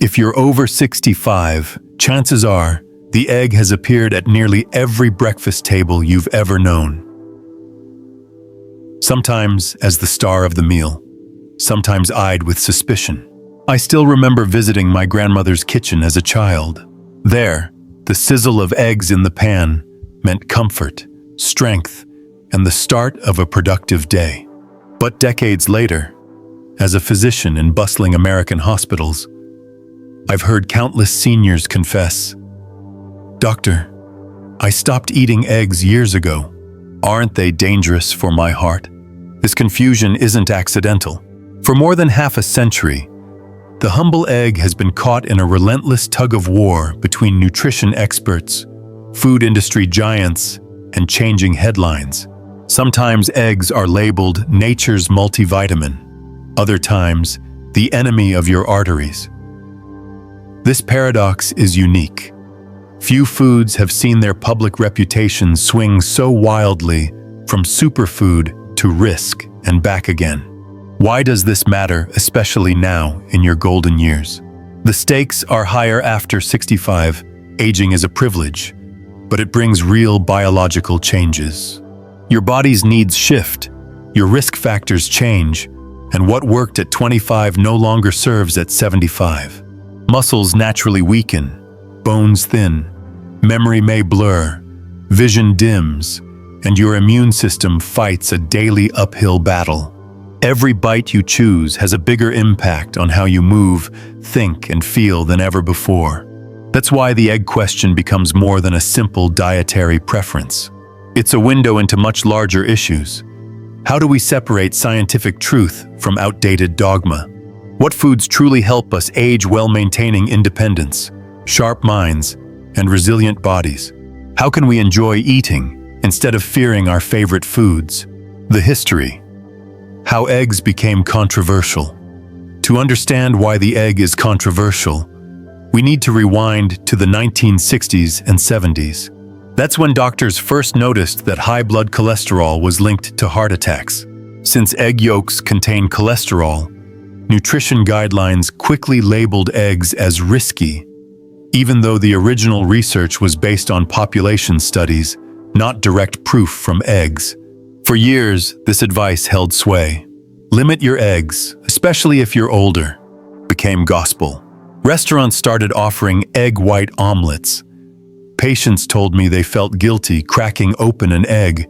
If you're over 65, chances are the egg has appeared at nearly every breakfast table you've ever known. Sometimes as the star of the meal, sometimes eyed with suspicion. I still remember visiting my grandmother's kitchen as a child. There, the sizzle of eggs in the pan meant comfort, strength, and the start of a productive day. But decades later, as a physician in bustling American hospitals, I've heard countless seniors confess, "Doctor, I stopped eating eggs years ago. Aren't they dangerous for my heart?" This confusion isn't accidental. For more than half a century, the humble egg has been caught in a relentless tug-of-war between nutrition experts, food industry giants, and changing headlines. Sometimes eggs are labeled nature's multivitamin, other times, the enemy of your arteries. This paradox is unique. Few foods have seen their public reputation swing so wildly from superfood to risk and back again. Why does this matter, especially now in your golden years? The stakes are higher after 65. Aging is a privilege, but it brings real biological changes. Your body's needs shift, your risk factors change, and what worked at 25 no longer serves at 75. Muscles naturally weaken, bones thin, memory may blur, vision dims, and your immune system fights a daily uphill battle. Every bite you choose has a bigger impact on how you move, think, and feel than ever before. That's why the egg question becomes more than a simple dietary preference. It's a window into much larger issues. How do we separate scientific truth from outdated dogma? What foods truly help us age while maintaining independence, sharp minds, and resilient bodies? How can we enjoy eating instead of fearing our favorite foods? The history. How eggs became controversial. To understand why the egg is controversial, we need to rewind to the 1960s and 70s. That's when doctors first noticed that high blood cholesterol was linked to heart attacks. Since egg yolks contain cholesterol, nutrition guidelines quickly labeled eggs as risky, even though the original research was based on population studies, not direct proof from eggs. For years, this advice held sway. Limit your eggs, especially if you're older, became gospel. Restaurants started offering egg white omelets. Patients told me they felt guilty cracking open an egg,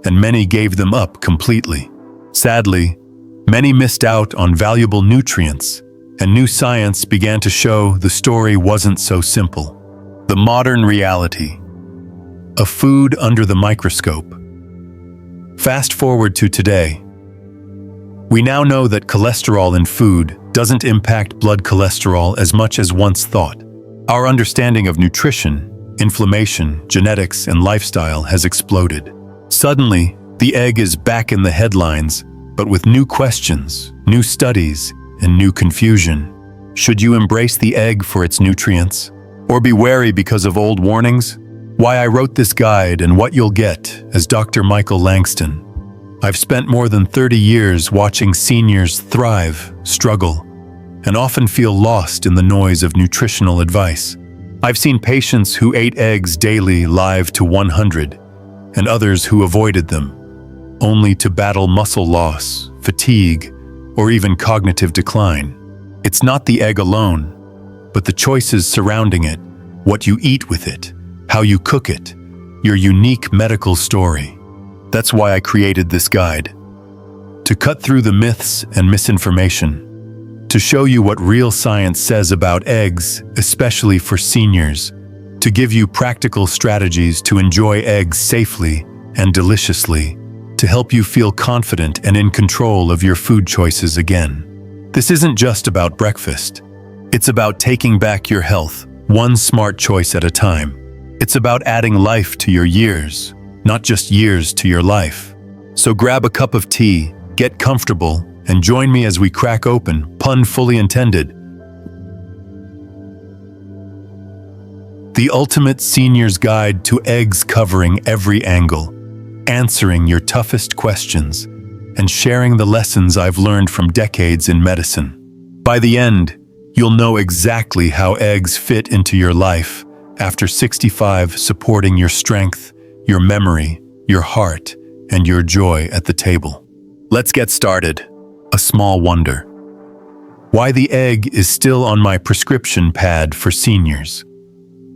and many gave them up completely. Sadly, many missed out on valuable nutrients, and new science began to show the story wasn't so simple. The modern reality. A food under the microscope. Fast forward to today. We now know that cholesterol in food doesn't impact blood cholesterol as much as once thought. Our understanding of nutrition, inflammation, genetics, and lifestyle has exploded. Suddenly, the egg is back in the headlines, but with new questions, new studies, and new confusion. Should you embrace the egg for its nutrients? Or be wary because of old warnings? Why I wrote this guide and what you'll get as Dr. Michael Langston. I've spent more than 30 years watching seniors thrive, struggle, and often feel lost in the noise of nutritional advice. I've seen patients who ate eggs daily live to 100, and others who avoided them, only to battle muscle loss, fatigue, or even cognitive decline. It's not the egg alone, but the choices surrounding it, what you eat with it, how you cook it, your unique medical story. That's why I created this guide. To cut through the myths and misinformation. To show you what real science says about eggs, especially for seniors. To give you practical strategies to enjoy eggs safely and deliciously. To help you feel confident and in control of your food choices again. This isn't just about breakfast. It's about taking back your health, one smart choice at a time. It's about adding life to your years, not just years to your life. So grab a cup of tea, get comfortable, and join me as we crack open, pun fully intended, the ultimate senior's guide to eggs, covering every angle, answering your toughest questions, and sharing the lessons I've learned from decades in medicine. By the end, you'll know exactly how eggs fit into your life after 65, supporting your strength, your memory, your heart, and your joy at the table. Let's get started. A small wonder. Why the egg is still on my prescription pad for seniors.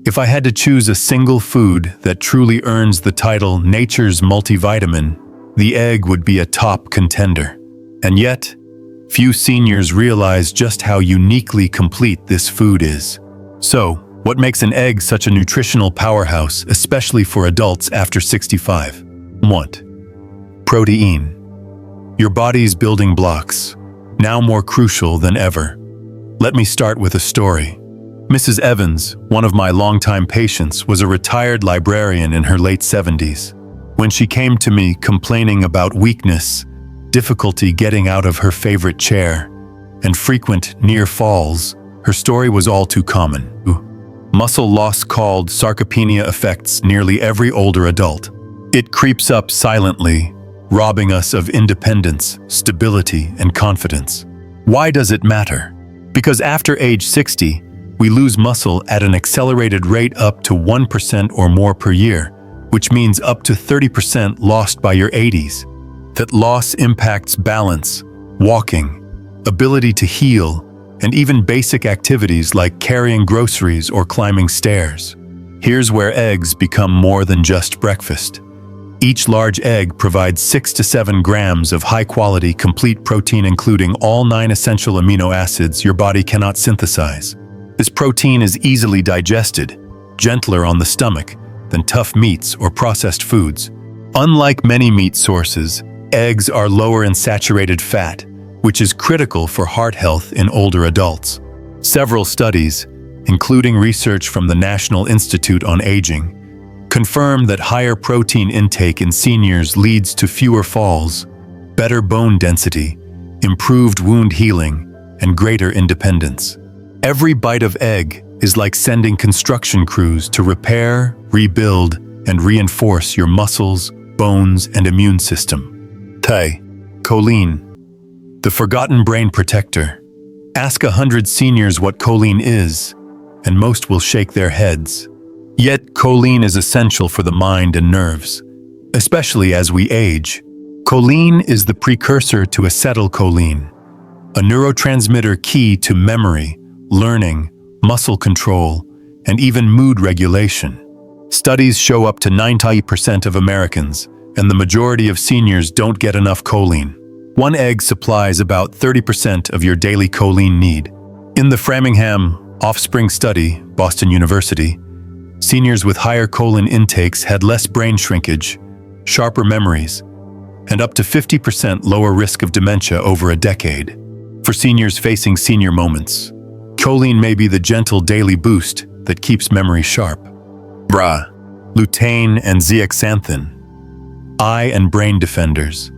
If I had to choose a single food that truly earns the title nature's multivitamin, the egg would be a top contender. And yet, few seniors realize just how uniquely complete this food is. So, what makes an egg such a nutritional powerhouse, especially for adults after 65? 1. Protein. Your body's building blocks, now more crucial than ever. Let me start with a story. Mrs. Evans, one of my longtime patients, was a retired librarian in her late 70s. When she came to me complaining about weakness, difficulty getting out of her favorite chair, and frequent near falls, her story was all too common. Muscle loss called sarcopenia affects nearly every older adult. It creeps up silently, robbing us of independence, stability, and confidence. Why does it matter? Because after age 60, we lose muscle at an accelerated rate up to 1% or more per year, which means up to 30% lost by your 80s. That loss impacts balance, walking, ability to heal, and even basic activities like carrying groceries or climbing stairs. Here's where eggs become more than just breakfast. Each large egg provides 6 to 7 grams of high-quality, complete protein, including all 9 essential amino acids your body cannot synthesize. This protein is easily digested, gentler on the stomach than tough meats or processed foods. Unlike many meat sources, eggs are lower in saturated fat, which is critical for heart health in older adults. Several studies, including research from the National Institute on Aging, confirm that higher protein intake in seniors leads to fewer falls, better bone density, improved wound healing, and greater independence. Every bite of egg is like sending construction crews to repair, rebuild, and reinforce your muscles, bones, and immune system. Choline. The forgotten brain protector. Ask 100 seniors what choline is, and most will shake their heads. Yet choline is essential for the mind and nerves, especially as we age. Choline is the precursor to acetylcholine, a neurotransmitter key to memory, learning, muscle control, and even mood regulation. Studies show up to 90% of Americans, and the majority of seniors don't get enough choline. One egg supplies about 30% of your daily choline need. In the Framingham Offspring Study, Boston University, seniors with higher choline intakes had less brain shrinkage, sharper memories, and up to 50% lower risk of dementia over a decade. For seniors facing senior moments, choline may be the gentle daily boost that keeps memory sharp. Lutein and zeaxanthin. Eye and brain defenders.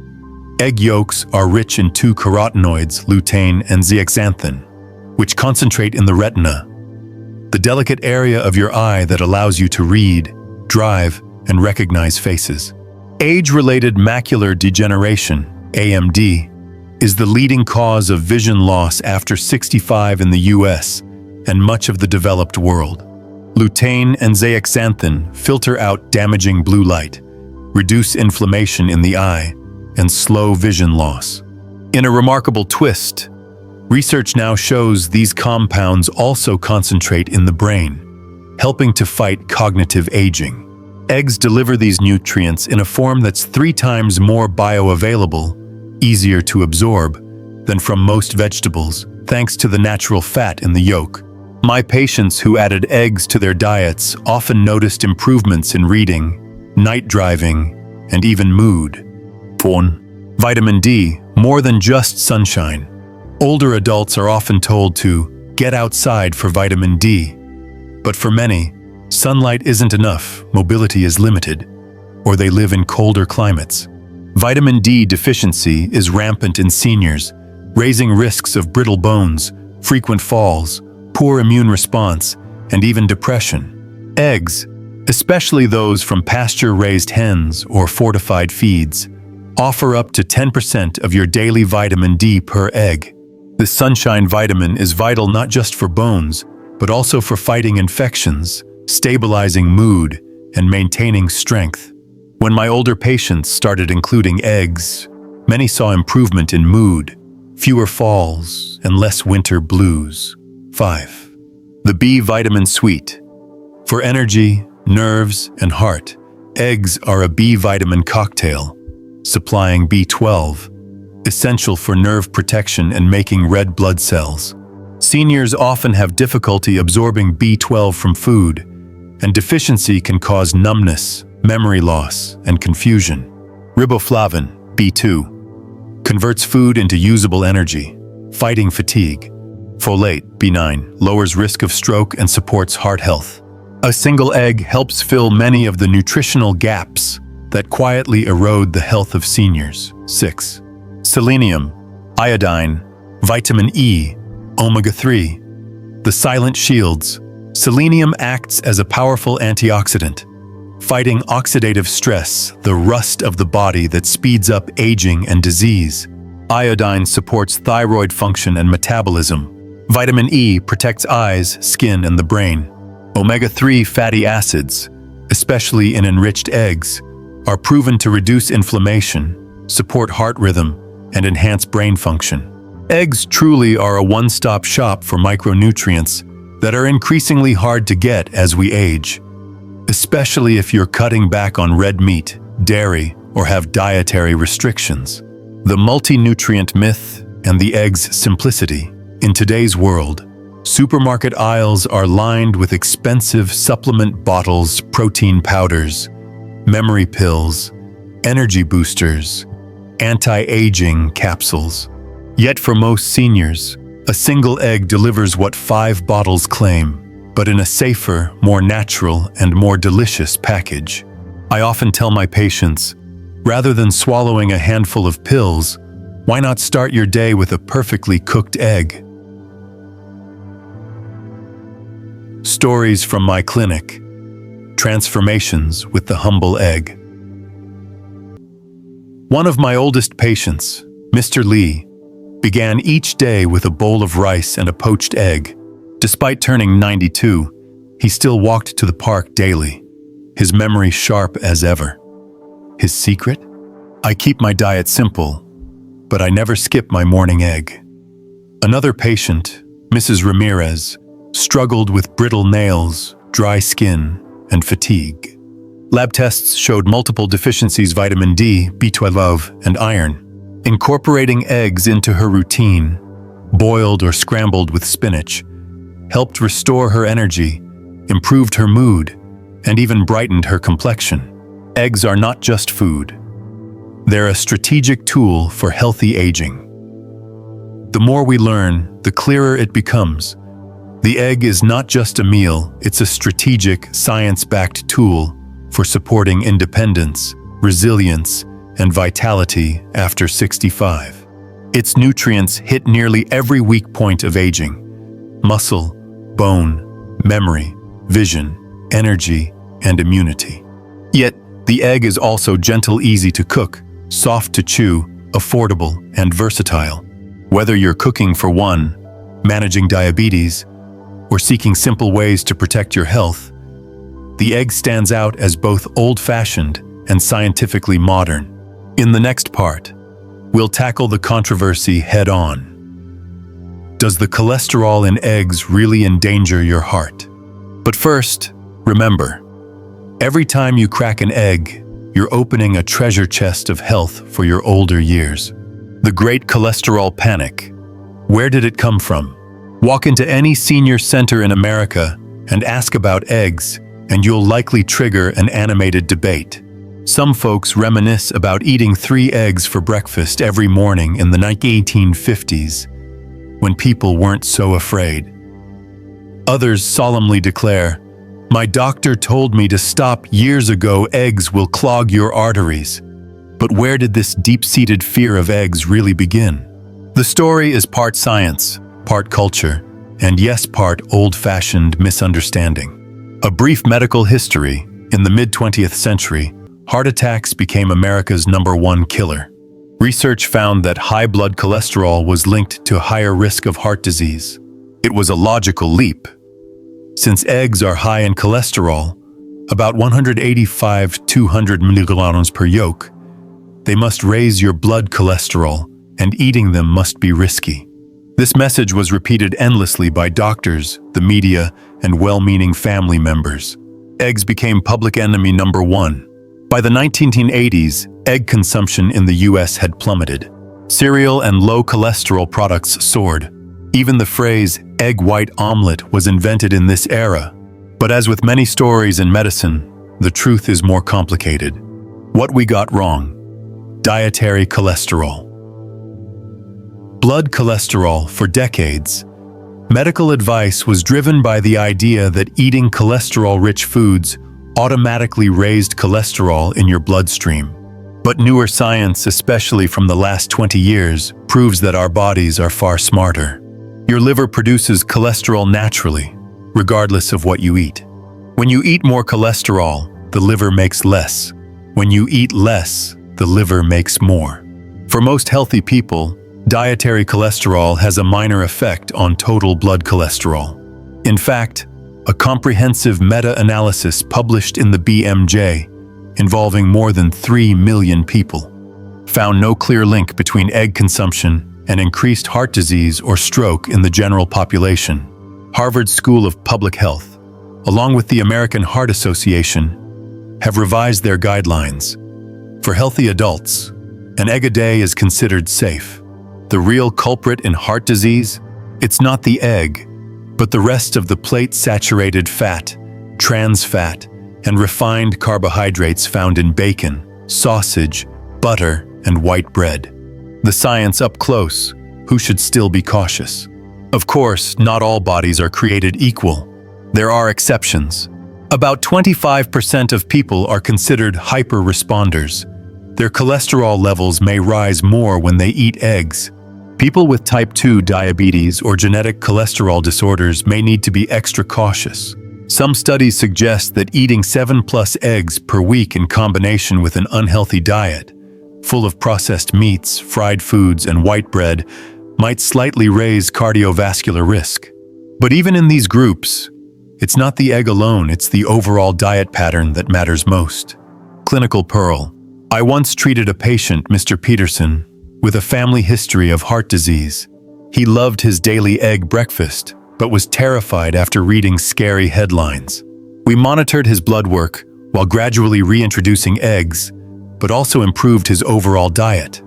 Egg yolks are rich in 2 carotenoids, lutein and zeaxanthin, which concentrate in the retina, the delicate area of your eye that allows you to read, drive, and recognize faces. Age-related macular degeneration, AMD, is the leading cause of vision loss after 65 in the US and much of the developed world. Lutein and zeaxanthin filter out damaging blue light, reduce inflammation in the eye, and slow vision loss. In a remarkable twist, research now shows these compounds also concentrate in the brain, helping to fight cognitive aging. Eggs deliver these nutrients in a form that's 3 times more bioavailable, easier to absorb, than from most vegetables, thanks to the natural fat in the yolk. My patients who added eggs to their diets often noticed improvements in reading, night driving, and even mood. Vitamin D, more than just sunshine. Older adults are often told to get outside for vitamin D. But for many, sunlight isn't enough, mobility is limited, or they live in colder climates. Vitamin D deficiency is rampant in seniors, raising risks of brittle bones, frequent falls, poor immune response, and even depression. Eggs, especially those from pasture-raised hens or fortified feeds, offer up to 10% of your daily vitamin D per egg. This sunshine vitamin is vital not just for bones, but also for fighting infections, stabilizing mood, and maintaining strength. When my older patients started including eggs, many saw improvement in mood, fewer falls, and less winter blues. 5. The B vitamin suite. For energy, nerves, and heart, eggs are a B vitamin cocktail, supplying B12, essential for nerve protection and making red blood cells. Seniors often have difficulty absorbing B12 from food, and deficiency can cause numbness, memory loss, and confusion. Riboflavin, B2, converts food into usable energy, fighting fatigue. Folate, B9, lowers risk of stroke and supports heart health. A single egg helps fill many of the nutritional gaps that quietly erode the health of seniors. 6. Selenium, iodine, vitamin E, omega-3. The silent shields. Selenium acts as a powerful antioxidant, fighting oxidative stress, the rust of the body that speeds up aging and disease. Iodine supports thyroid function and metabolism. Vitamin E protects eyes, skin, and the brain. Omega-3 fatty acids, especially in enriched eggs, are proven to reduce inflammation, support heart rhythm, and enhance brain function. Eggs truly are a one-stop shop for micronutrients that are increasingly hard to get as we age, especially if you're cutting back on red meat, dairy, or have dietary restrictions. The multi-nutrient myth and the egg's simplicity. In today's world, supermarket aisles are lined with expensive supplement bottles, protein powders, memory pills, energy boosters, anti-aging capsules. Yet for most seniors, a single egg delivers what 5 bottles claim, but in a safer, more natural, and more delicious package. I often tell my patients, rather than swallowing a handful of pills, why not start your day with a perfectly cooked egg? Stories from my clinic. Transformations with the humble egg. One of my oldest patients, Mr. Lee, began each day with a bowl of rice and a poached egg. Despite turning 92, he still walked to the park daily, his memory sharp as ever. His secret? I keep my diet simple, but I never skip my morning egg. Another patient, Mrs. Ramirez, struggled with brittle nails, dry skin, and fatigue. Lab tests showed multiple deficiencies: vitamin D, B12, and iron. Incorporating eggs into her routine, boiled or scrambled with spinach, helped restore her energy, improved her mood, and even brightened her complexion. Eggs are not just food. They're a strategic tool for healthy aging. The more we learn, the clearer it becomes. The egg is not just a meal, it's a strategic, science-backed tool for supporting independence, resilience, and vitality after 65. Its nutrients hit nearly every weak point of aging: muscle, bone, memory, vision, energy, and immunity. Yet, the egg is also gentle, easy to cook, soft to chew, affordable, and versatile. Whether you're cooking for one, managing diabetes, or seeking simple ways to protect your health, the egg stands out as both old-fashioned and scientifically modern. In the next part, we'll tackle the controversy head-on. Does the cholesterol in eggs really endanger your heart? But first, remember, every time you crack an egg, you're opening a treasure chest of health for your older years. The great cholesterol panic. Where did it come from? Walk into any senior center in America and ask about eggs, and you'll likely trigger an animated debate. Some folks reminisce about eating 3 eggs for breakfast every morning in the 1850s, when people weren't so afraid. Others solemnly declare, "My doctor told me to stop years ago. Eggs will clog your arteries." But where did this deep-seated fear of eggs really begin? The story is part science, part culture, and yes, part old-fashioned misunderstanding. A brief medical history. In the mid-20th century, heart attacks became America's #1 killer. Research found that high blood cholesterol was linked to higher risk of heart disease. It was a logical leap. Since eggs are high in cholesterol, about 185-200 milligrams per yolk, they must raise your blood cholesterol, and eating them must be risky. This message was repeated endlessly by doctors, the media, and well-meaning family members. Eggs became public enemy number one. By the 1980s, egg consumption in the US had plummeted. Cereal and low cholesterol products soared. Even the phrase egg white omelet was invented in this era. But as with many stories in medicine, the truth is more complicated. What we got wrong: dietary cholesterol. Blood cholesterol. For decades, medical advice was driven by the idea that eating cholesterol-rich foods automatically raised cholesterol in your bloodstream. But newer science, especially from the last 20 years, proves that our bodies are far smarter. Your liver produces cholesterol naturally, regardless of what you eat. When you eat more cholesterol, the liver makes less. When you eat less, the liver makes more. For most healthy people, dietary cholesterol has a minor effect on total blood cholesterol. In fact, a comprehensive meta-analysis published in the BMJ, involving more than 3 million people, found no clear link between egg consumption and increased heart disease or stroke in the general population. Harvard School of Public Health, along with the American Heart Association, have revised their guidelines. For healthy adults, an egg a day is considered safe. The real culprit in heart disease? It's not the egg, but the rest of the plate-saturated fat, trans fat, and refined carbohydrates found in bacon, sausage, butter, and white bread. The science up close: who should still be cautious? Of course, not all bodies are created equal. There are exceptions. About 25% of people are considered hyper-responders. Their cholesterol levels may rise more when they eat eggs. People with type 2 diabetes or genetic cholesterol disorders may need to be extra cautious. Some studies suggest that eating 7+ eggs per week in combination with an unhealthy diet, full of processed meats, fried foods, and white bread, might slightly raise cardiovascular risk. But even in these groups, it's not the egg alone, it's the overall diet pattern that matters most. Clinical Pearl. I once treated a patient, Mr. Peterson, with a family history of heart disease. He loved his daily egg breakfast, but was terrified after reading scary headlines. We monitored his blood work while gradually reintroducing eggs, but also improved his overall diet.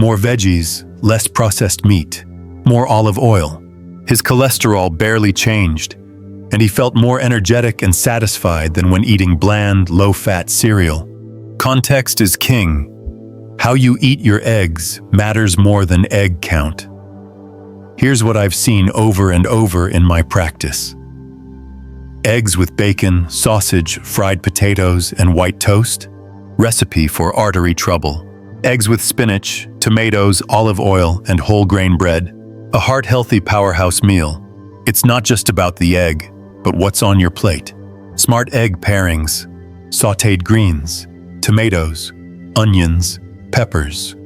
More veggies, less processed meat, more olive oil. His cholesterol barely changed, and he felt more energetic and satisfied than when eating bland, low-fat cereal. Context is king. How you eat your eggs matters more than egg count. Here's what I've seen over and over in my practice. Eggs with bacon, sausage, fried potatoes, and white toast. Recipe for artery trouble. Eggs with spinach, tomatoes, olive oil, and whole grain bread. A heart-healthy powerhouse meal. It's not just about the egg, but what's on your plate. Smart egg pairings. Sautéed greens, tomatoes, onions, peppers.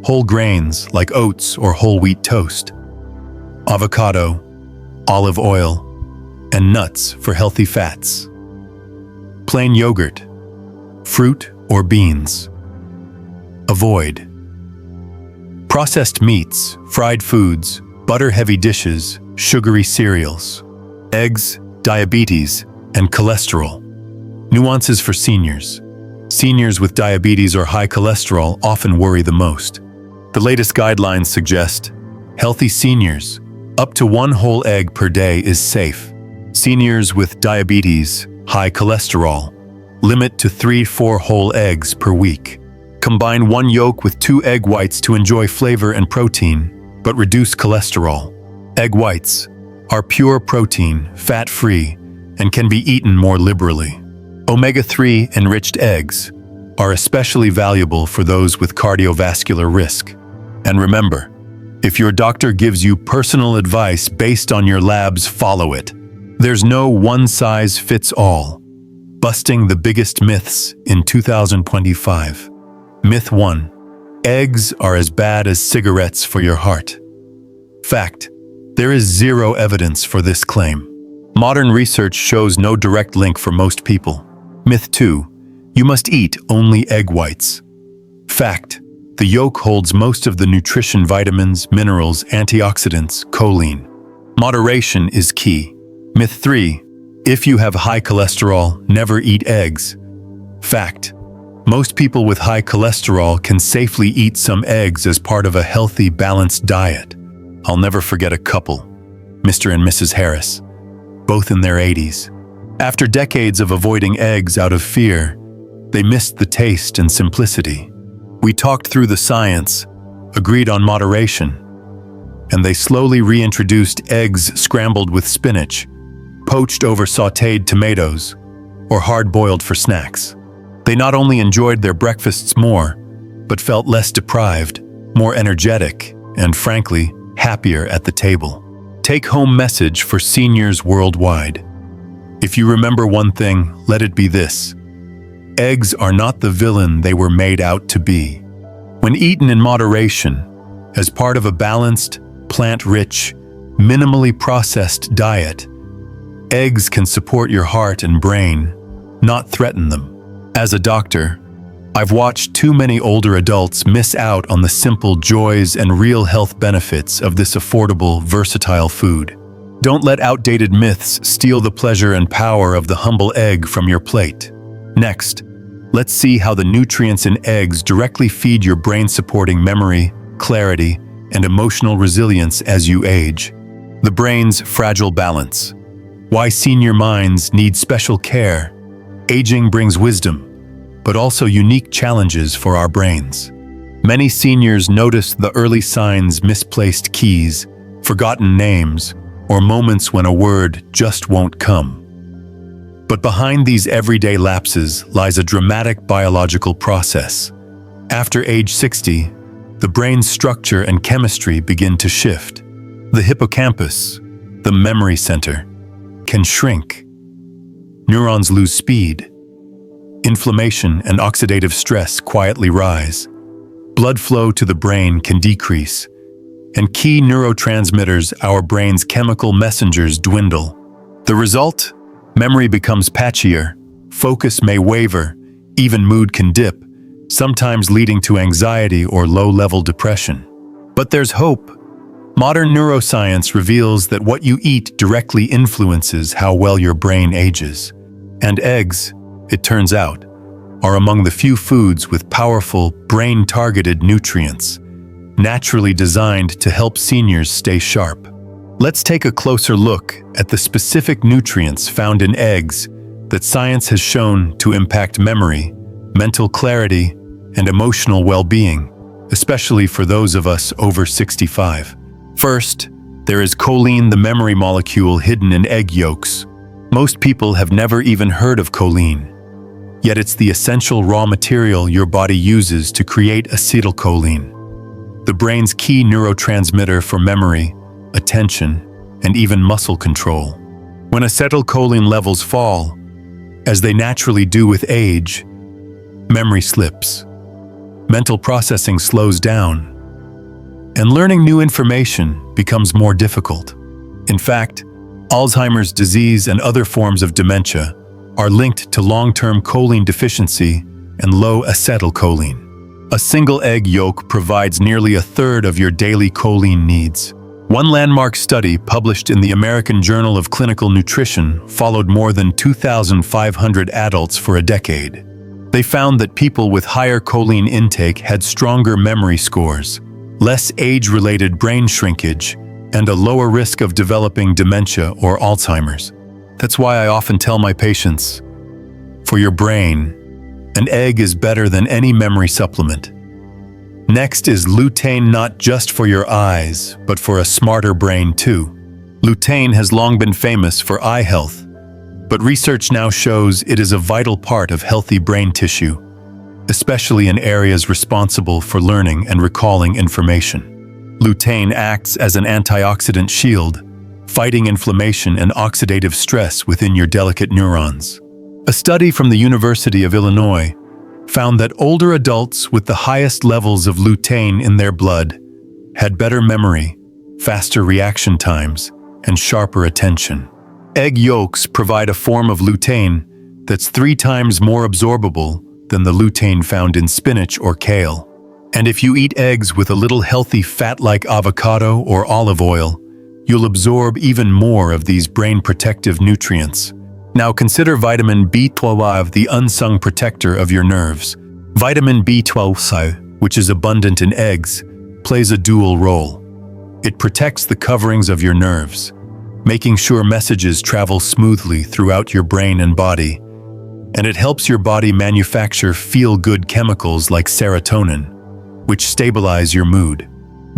Whole grains like oats or whole wheat toast. Avocado, olive oil, and nuts for healthy fats. Plain yogurt, fruit or beans. Avoid processed meats, fried foods, butter-heavy dishes, sugary cereals. Eggs, diabetes, and cholesterol. Nuances for seniors. Seniors with diabetes or high cholesterol often worry the most. The latest guidelines suggest healthy seniors, up to 1 whole egg per day is safe. Seniors with diabetes, high cholesterol, limit to 3-4 whole eggs per week. Combine 1 yolk with 2 egg whites to enjoy flavor and protein, but reduce cholesterol. Egg whites are pure protein, fat-free, and can be eaten more liberally. Omega-3 enriched eggs are especially valuable for those with cardiovascular risk. And remember, if your doctor gives you personal advice based on your labs, follow it. There's no one-size-fits-all. Busting the biggest myths in 2025. Myth 1. Eggs are as bad as cigarettes for your heart. Fact: there is zero evidence for this claim. Modern research shows no direct link for most people. Myth 2: you must eat only egg whites. Fact: the yolk holds most of the nutrition, vitamins, minerals, antioxidants, choline. Moderation is key. Myth 3: if you have high cholesterol, never eat eggs. Fact: most people with high cholesterol can safely eat some eggs as part of a healthy, balanced diet. I'll never forget a couple, Mr. and Mrs. Harris, both in their 80s. After decades of avoiding eggs out of fear, they missed the taste and simplicity. We talked through the science, agreed on moderation, and they slowly reintroduced eggs scrambled with spinach, poached over sautéed tomatoes, or hard-boiled for snacks. They not only enjoyed their breakfasts more, but felt less deprived, more energetic, and frankly, happier at the table. Take-home message for seniors worldwide. If you remember one thing, let it be this: eggs are not the villain they were made out to be. When eaten in moderation, as part of a balanced, plant-rich, minimally processed diet, eggs can support your heart and brain, not threaten them. As a doctor, I've watched too many older adults miss out on the simple joys and real health benefits of this affordable, versatile food. Don't let outdated myths steal the pleasure and power of the humble egg from your plate. Next, let's see how the nutrients in eggs directly feed your brain, supporting memory, clarity, and emotional resilience as you age. The brain's fragile balance. Why senior minds need special care. Aging brings wisdom, but also unique challenges for our brains. Many seniors notice the early signs: misplaced keys, forgotten names, or moments when a word just won't come. But behind these everyday lapses lies a dramatic biological process. After age 60, the brain's structure and chemistry begin to shift. The hippocampus, the memory center, can shrink. Neurons lose speed. Inflammation and oxidative stress quietly rise. Blood flow to the brain can decrease, and key neurotransmitters, our brain's chemical messengers, dwindle. The result? Memory becomes patchier, focus may waver, even mood can dip, sometimes leading to anxiety or low-level depression. But there's hope. Modern neuroscience reveals that what you eat directly influences how well your brain ages. And eggs, it turns out, are among the few foods with powerful, brain-targeted nutrients, naturally designed to help seniors stay sharp. Let's take a closer look at the specific nutrients found in eggs that science has shown to impact memory, mental clarity, and emotional well-being, especially for those of us over 65. First, there is choline, the memory molecule hidden in egg yolks. Most people have never even heard of choline, yet it's the essential raw material your body uses to create acetylcholine, the brain's key neurotransmitter for memory, attention, and even muscle control. When acetylcholine levels fall, as they naturally do with age, memory slips, mental processing slows down, and learning new information becomes more difficult. In fact, Alzheimer's disease and other forms of dementia are linked to long-term choline deficiency and low acetylcholine. A single egg yolk provides nearly a third of your daily choline needs. One landmark study published in the American Journal of Clinical Nutrition followed more than 2,500 adults for a decade. They found that people with higher choline intake had stronger memory scores, less age-related brain shrinkage, and a lower risk of developing dementia or Alzheimer's. That's why I often tell my patients, for your brain, an egg is better than any memory supplement. Next is lutein, not just for your eyes, but for a smarter brain too. Lutein has long been famous for eye health, but research now shows it is a vital part of healthy brain tissue, especially in areas responsible for learning and recalling information. Lutein acts as an antioxidant shield, fighting inflammation and oxidative stress within your delicate neurons. A study from the University of Illinois found that older adults with the highest levels of lutein in their blood had better memory, faster reaction times, and sharper attention. Egg yolks provide a form of lutein that's 3 times more absorbable than the lutein found in spinach or kale. And if you eat eggs with a little healthy fat like avocado or olive oil, you'll absorb even more of these brain-protective nutrients. Now consider vitamin B12, the unsung protector of your nerves. Vitamin B12, which is abundant in eggs, plays a dual role. It protects the coverings of your nerves, making sure messages travel smoothly throughout your brain and body. And it helps your body manufacture feel-good chemicals like serotonin, which stabilize your mood.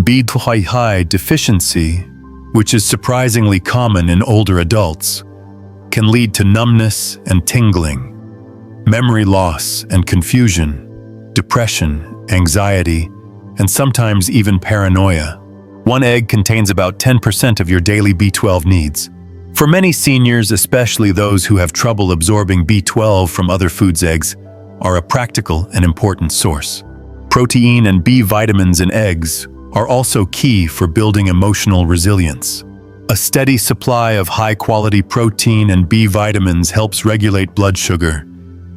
B12 deficiency, which is surprisingly common in older adults, can lead to numbness and tingling, memory loss and confusion, depression, anxiety, and sometimes even paranoia. One egg contains about 10% of your daily B12 needs. For many seniors, especially those who have trouble absorbing B12 from other foods, eggs are a practical and important source. Protein and B vitamins in eggs are also key for building emotional resilience. A steady supply of high-quality protein and B vitamins helps regulate blood sugar,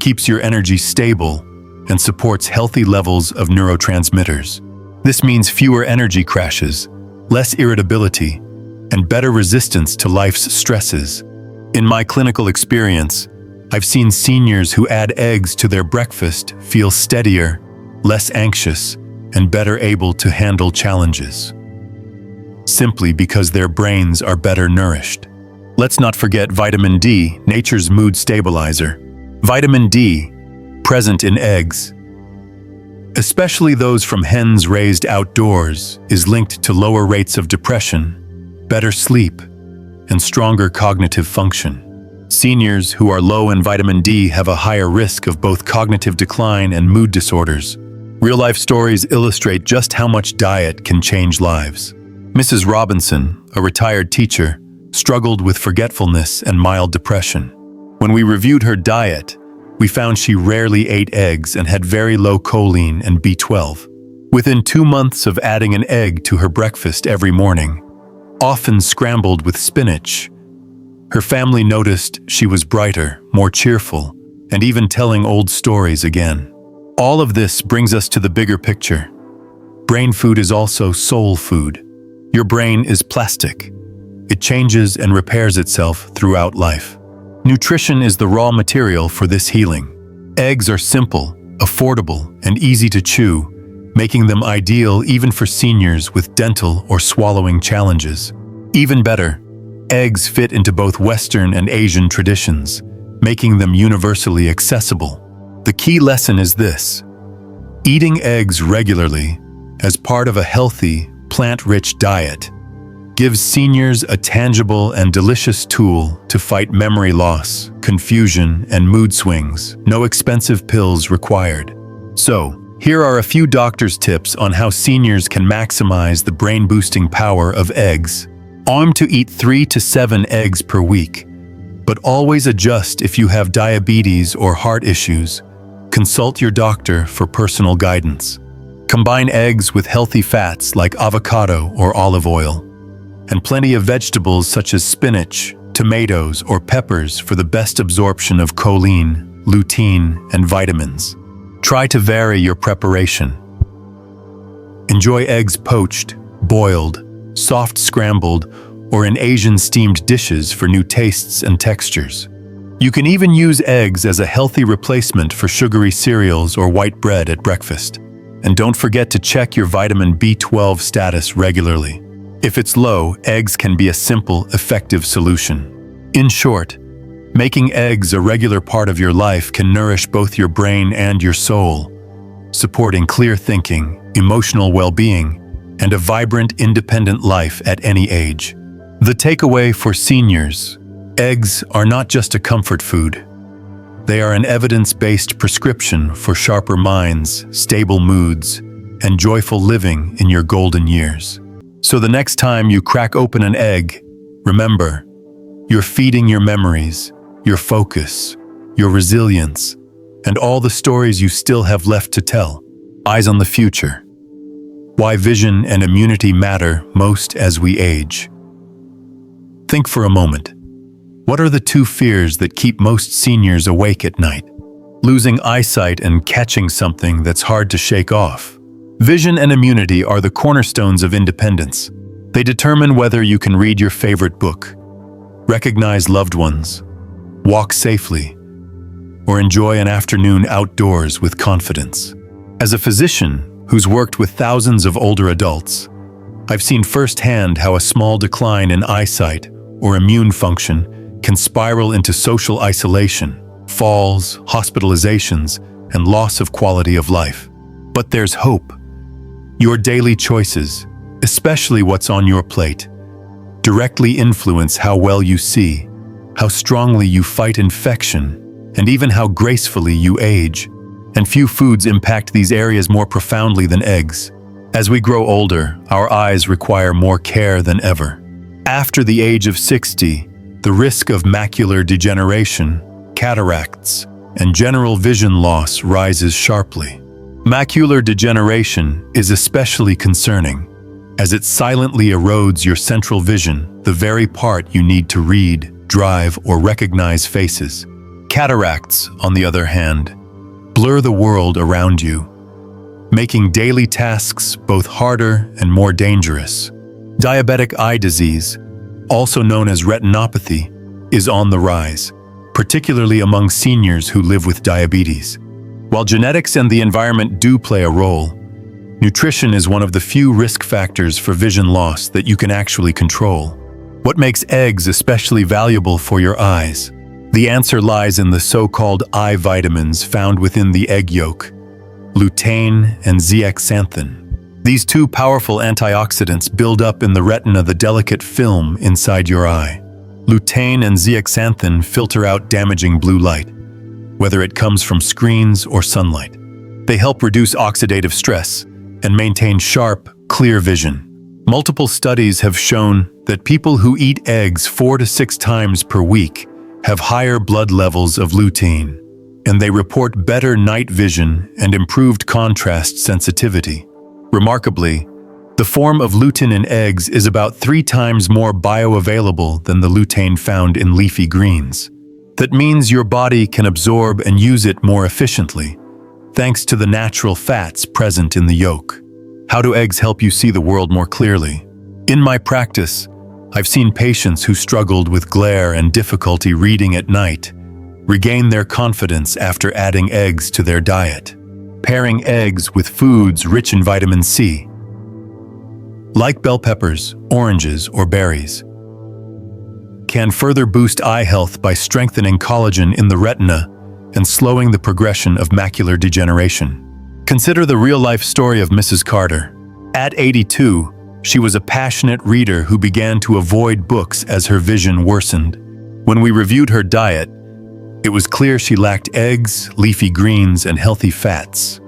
keeps your energy stable, and supports healthy levels of neurotransmitters. This means fewer energy crashes, less irritability, and better resistance to life's stresses. In my clinical experience, I've seen seniors who add eggs to their breakfast feel steadier, less anxious, and better able to handle challenges, simply because their brains are better nourished. Let's not forget vitamin D, nature's mood stabilizer. Vitamin D, present in eggs, especially those from hens raised outdoors, is linked to lower rates of depression, better sleep, and stronger cognitive function. Seniors who are low in vitamin D have a higher risk of both cognitive decline and mood disorders. Real-life stories illustrate just how much diet can change lives. Mrs. Robinson, a retired teacher, struggled with forgetfulness and mild depression. When we reviewed her diet, we found she rarely ate eggs and had very low choline and B12. Within 2 months of adding an egg to her breakfast every morning, often scrambled with spinach, her family noticed she was brighter, more cheerful, and even telling old stories again. All of this brings us to the bigger picture. Brain food is also soul food. Your brain is plastic. It changes and repairs itself throughout life. Nutrition is the raw material for this healing. Eggs are simple, affordable, and easy to chew, making them ideal even for seniors with dental or swallowing challenges. Even better, eggs fit into both Western and Asian traditions, making them universally accessible. The key lesson is this: eating eggs regularly, as part of a healthy, plant-rich diet, gives seniors a tangible and delicious tool to fight memory loss, confusion, and mood swings. No expensive pills required. So, here are a few doctor's tips on how seniors can maximize the brain-boosting power of eggs. Aim to eat 3 to 7 eggs per week, but always adjust if you have diabetes or heart issues. Consult your doctor for personal guidance. Combine eggs with healthy fats like avocado or olive oil, and plenty of vegetables such as spinach, tomatoes, or peppers for the best absorption of choline, lutein, and vitamins. Try to vary your preparation. Enjoy eggs poached, boiled, soft scrambled, or in Asian steamed dishes for new tastes and textures. You can even use eggs as a healthy replacement for sugary cereals or white bread at breakfast. And don't forget to check your vitamin B12 status regularly. If it's low, eggs can be a simple, effective solution. In short, making eggs a regular part of your life can nourish both your brain and your soul, supporting clear thinking, emotional well-being, and a vibrant, independent life at any age. The takeaway for seniors: eggs are not just a comfort food. They are an evidence-based prescription for sharper minds, stable moods, and joyful living in your golden years. So the next time you crack open an egg, remember, you're feeding your memories, your focus, your resilience, and all the stories you still have left to tell. Eyes on the future. Why vision and immunity matter most as we age. Think for a moment. What are the two fears that keep most seniors awake at night? Losing eyesight and catching something that's hard to shake off. Vision and immunity are the cornerstones of independence. They determine whether you can read your favorite book, recognize loved ones, walk safely, or enjoy an afternoon outdoors with confidence. As a physician who's worked with thousands of older adults, I've seen firsthand how a small decline in eyesight or immune function can spiral into social isolation, falls, hospitalizations, and loss of quality of life. But there's hope. Your daily choices, especially what's on your plate, directly influence how well you see, how strongly you fight infection, and even how gracefully you age. And few foods impact these areas more profoundly than eggs. As we grow older, our eyes require more care than ever. After the age of 60, the risk of macular degeneration, cataracts, and general vision loss rises sharply. Macular degeneration is especially concerning, as it silently erodes your central vision, the very part you need to read, drive, or recognize faces. Cataracts, on the other hand, blur the world around you, making daily tasks both harder and more dangerous. Diabetic eye disease, also known as retinopathy, is on the rise, particularly among seniors who live with diabetes. While genetics and the environment do play a role, nutrition is one of the few risk factors for vision loss that you can actually control. What makes eggs especially valuable for your eyes? The answer lies in the so-called eye vitamins found within the egg yolk, lutein and zeaxanthin. These two powerful antioxidants build up in the retina the delicate film inside your eye. Lutein and zeaxanthin filter out damaging blue light, whether it comes from screens or sunlight. They help reduce oxidative stress and maintain sharp, clear vision. Multiple studies have shown that people who eat eggs 4 to 6 times per week have higher blood levels of lutein, and they report better night vision and improved contrast sensitivity. Remarkably, the form of lutein in eggs is about 3 times more bioavailable than the lutein found in leafy greens. That means your body can absorb and use it more efficiently, thanks to the natural fats present in the yolk. How do eggs help you see the world more clearly? In my practice, I've seen patients who struggled with glare and difficulty reading at night regain their confidence after adding eggs to their diet. Pairing eggs with foods rich in vitamin C, like bell peppers, oranges, or berries, can further boost eye health by strengthening collagen in the retina and slowing the progression of macular degeneration. Consider the real-life story of Mrs. Carter. At 82, she was a passionate reader who began to avoid books as her vision worsened. When we reviewed her diet, it was clear she lacked eggs, leafy greens, and healthy fats.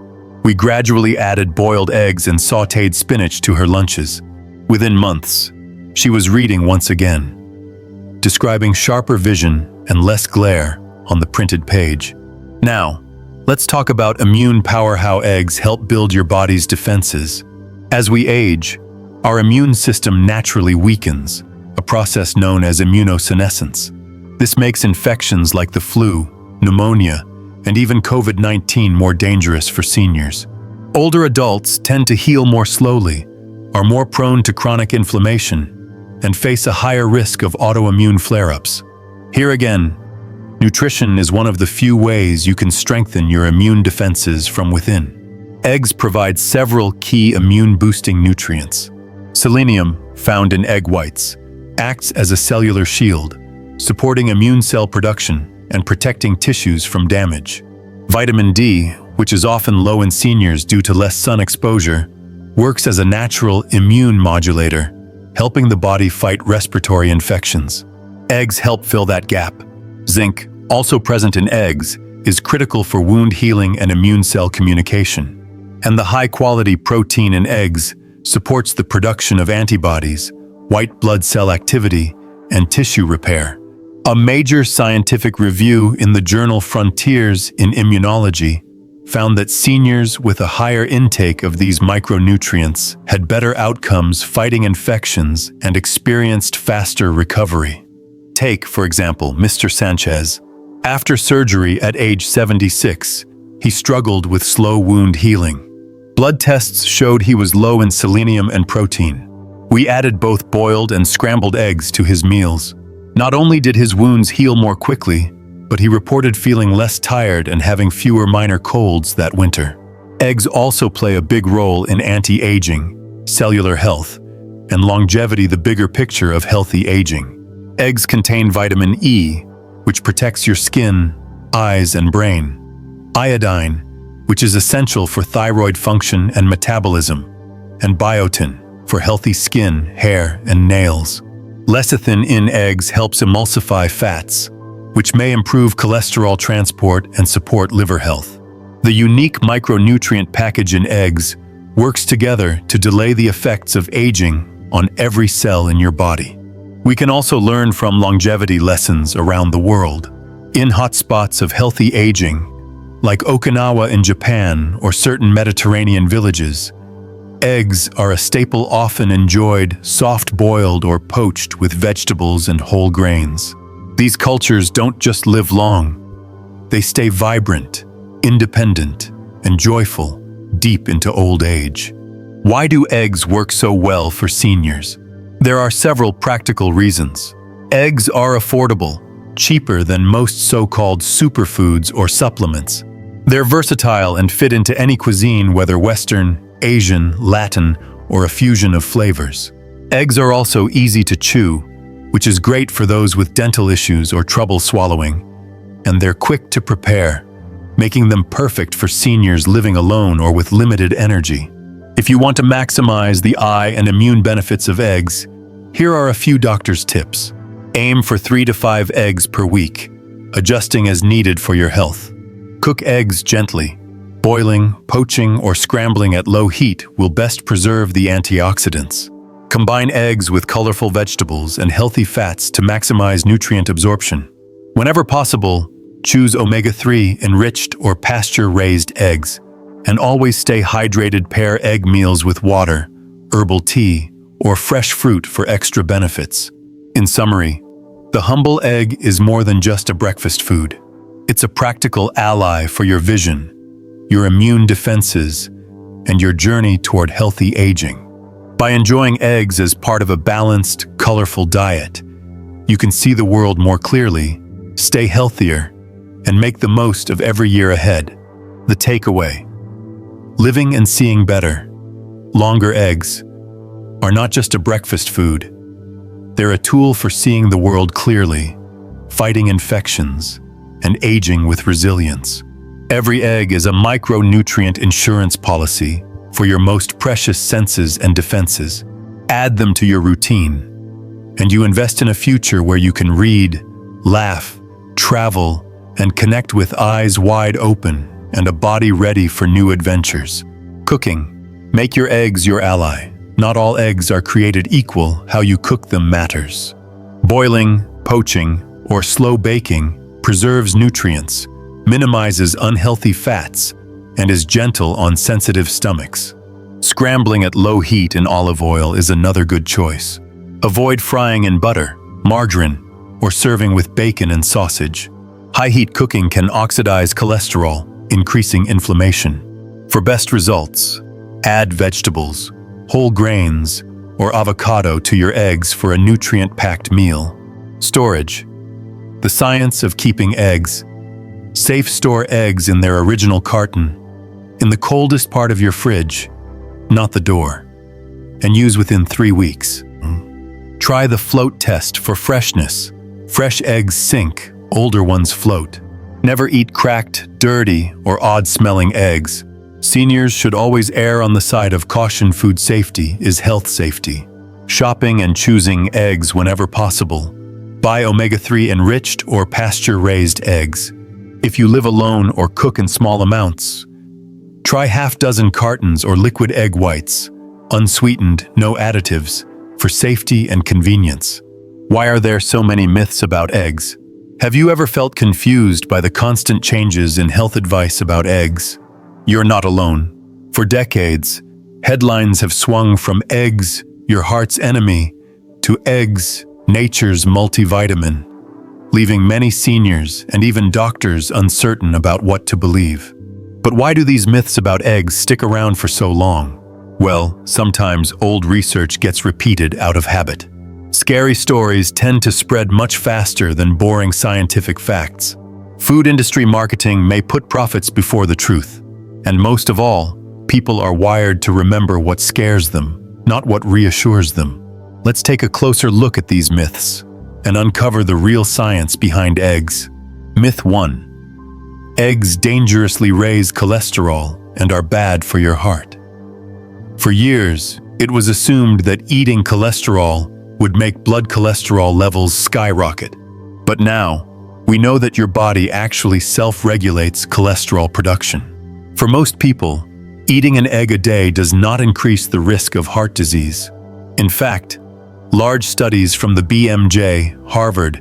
We gradually added boiled eggs and sautéed spinach to her lunches. Within months, she was reading once again, describing sharper vision and less glare on the printed page. Now, let's talk about immune power, how eggs help build your body's defenses. As we age, our immune system naturally weakens, a process known as immunosenescence. This makes infections like the flu, pneumonia, and even COVID-19 more dangerous for seniors. Older adults tend to heal more slowly, are more prone to chronic inflammation, and face a higher risk of autoimmune flare-ups. Here again, nutrition is one of the few ways you can strengthen your immune defenses from within. Eggs provide several key immune-boosting nutrients. Selenium, found in egg whites, acts as a cellular shield, supporting immune cell production and protecting tissues from damage. Vitamin D, which is often low in seniors due to less sun exposure, works as a natural immune modulator, helping the body fight respiratory infections. Eggs help fill that gap. Zinc, also present in eggs, is critical for wound healing and immune cell communication. And the high-quality protein in eggs supports the production of antibodies, white blood cell activity, and tissue repair. A major scientific review in the journal Frontiers in Immunology found that seniors with a higher intake of these micronutrients had better outcomes fighting infections and experienced faster recovery. Take, for example, Mr. Sanchez. After surgery at age 76, he struggled with slow wound healing. Blood tests showed he was low in selenium and protein. We added both boiled and scrambled eggs to his meals. Not only did his wounds heal more quickly, but he reported feeling less tired and having fewer minor colds that winter. Eggs also play a big role in anti-aging, cellular health, and longevity, the bigger picture of healthy aging. Eggs contain vitamin E, which protects your skin, eyes, and brain. Iodine, which is essential for thyroid function and metabolism, and biotin, for healthy skin, hair, and nails. Lecithin in eggs helps emulsify fats, which may improve cholesterol transport and support liver health. The unique micronutrient package in eggs works together to delay the effects of aging on every cell in your body. We can also learn from longevity lessons around the world. In hotspots of healthy aging, like Okinawa in Japan or certain Mediterranean villages, eggs are a staple often enjoyed soft-boiled or poached with vegetables and whole grains. These cultures don't just live long, they stay vibrant, independent, and joyful deep into old age. Why do eggs work so well for seniors? There are several practical reasons. Eggs are affordable, cheaper than most so-called superfoods or supplements. They're versatile and fit into any cuisine, whether Western, Asian, Latin, or a fusion of flavors. Eggs are also easy to chew, which is great for those with dental issues or trouble swallowing, and they're quick to prepare, making them perfect for seniors living alone or with limited energy. If you want to maximize the eye and immune benefits of eggs, here are a few doctor's tips. Aim for 3 to 5 eggs per week, adjusting as needed for your health. Cook eggs gently. Boiling, poaching, or scrambling at low heat will best preserve the antioxidants. Combine eggs with colorful vegetables and healthy fats to maximize nutrient absorption. Whenever possible, choose omega-3 enriched or pasture-raised eggs, and always stay hydrated. Pair egg meals with water, herbal tea, or fresh fruit for extra benefits. In summary, the humble egg is more than just a breakfast food. It's a practical ally for your vision, your immune defenses, and your journey toward healthy aging. By enjoying eggs as part of a balanced, colorful diet, you can see the world more clearly, stay healthier, and make the most of every year ahead. The takeaway: living and seeing better. Longer eggs are not just a breakfast food. They're a tool for seeing the world clearly, fighting infections, and aging with resilience. Every egg is a micronutrient insurance policy for your most precious senses and defenses. Add them to your routine, and you invest in a future where you can read, laugh, travel, and connect with eyes wide open and a body ready for new adventures. Cooking. Make your eggs your ally. Not all eggs are created equal. How you cook them matters. Boiling, poaching, or slow baking preserves nutrients, minimizes unhealthy fats, and is gentle on sensitive stomachs. Scrambling at low heat in olive oil is another good choice. Avoid frying in butter, margarine, or serving with bacon and sausage. High-heat cooking can oxidize cholesterol, increasing inflammation. For best results, add vegetables, whole grains, or avocado to your eggs for a nutrient-packed meal. Storage. The science of keeping eggs. Safe store eggs in their original carton, in the coldest part of your fridge, not the door, and use within 3 weeks. Try the float test for freshness. Fresh eggs sink, older ones float. Never eat cracked, dirty, or odd-smelling eggs. Seniors should always err on the side of caution. Food safety is health safety. Shopping and choosing eggs whenever possible. Buy omega-3 enriched or pasture-raised eggs. If you live alone or cook in small amounts, try half-dozen cartons or liquid egg whites, unsweetened, no additives, for safety and convenience. Why are there so many myths about eggs? Have you ever felt confused by the constant changes in health advice about eggs? You're not alone. For decades, headlines have swung from eggs, your heart's enemy, to eggs, nature's multivitamin, leaving many seniors and even doctors uncertain about what to believe. But why do these myths about eggs stick around for so long? Well, sometimes old research gets repeated out of habit. Scary stories tend to spread much faster than boring scientific facts. Food industry marketing may put profits before the truth. And most of all, people are wired to remember what scares them, not what reassures them. Let's take a closer look at these myths and uncover the real science behind eggs. Myth 1. Eggs dangerously raise cholesterol and are bad for your heart. For years, it was assumed that eating cholesterol would make blood cholesterol levels skyrocket. But now, we know that your body actually self-regulates cholesterol production. For most people, eating an egg a day does not increase the risk of heart disease. In fact, large studies from the BMJ, Harvard,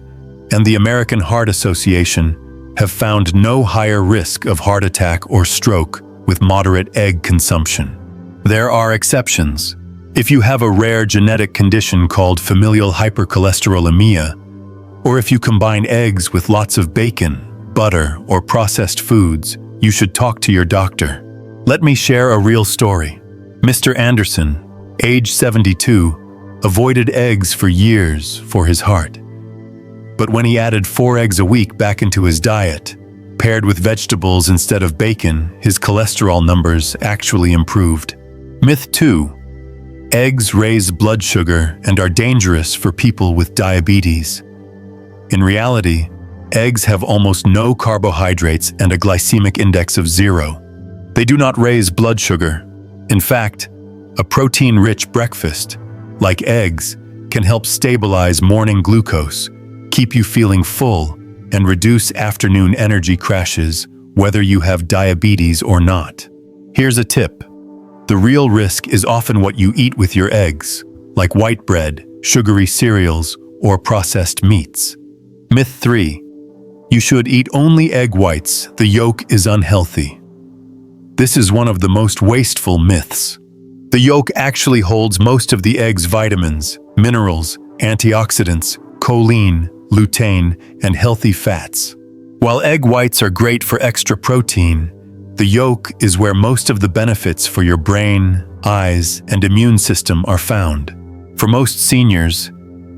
and the American Heart Association have found no higher risk of heart attack or stroke with moderate egg consumption. There are exceptions. If you have a rare genetic condition called familial hypercholesterolemia, or if you combine eggs with lots of bacon, butter, or processed foods, you should talk to your doctor. Let me share a real story. Mr. Anderson, age 72, avoided eggs for years for his heart. But when he added 4 eggs a week back into his diet, paired with vegetables instead of bacon, his cholesterol numbers actually improved. Myth 2. Eggs raise blood sugar and are dangerous for people with diabetes. In reality, eggs have almost no carbohydrates and a glycemic index of 0. They do not raise blood sugar. In fact, a protein-rich breakfast, like eggs, can help stabilize morning glucose, keep you feeling full, and reduce afternoon energy crashes, whether you have diabetes or not. Here's a tip. The real risk is often what you eat with your eggs, like white bread, sugary cereals, or processed meats. Myth 3. You should eat only egg whites. The yolk is unhealthy. This is one of the most wasteful myths. The yolk actually holds most of the egg's vitamins, minerals, antioxidants, choline, lutein, and healthy fats. While egg whites are great for extra protein, the yolk is where most of the benefits for your brain, eyes, and immune system are found. For most seniors,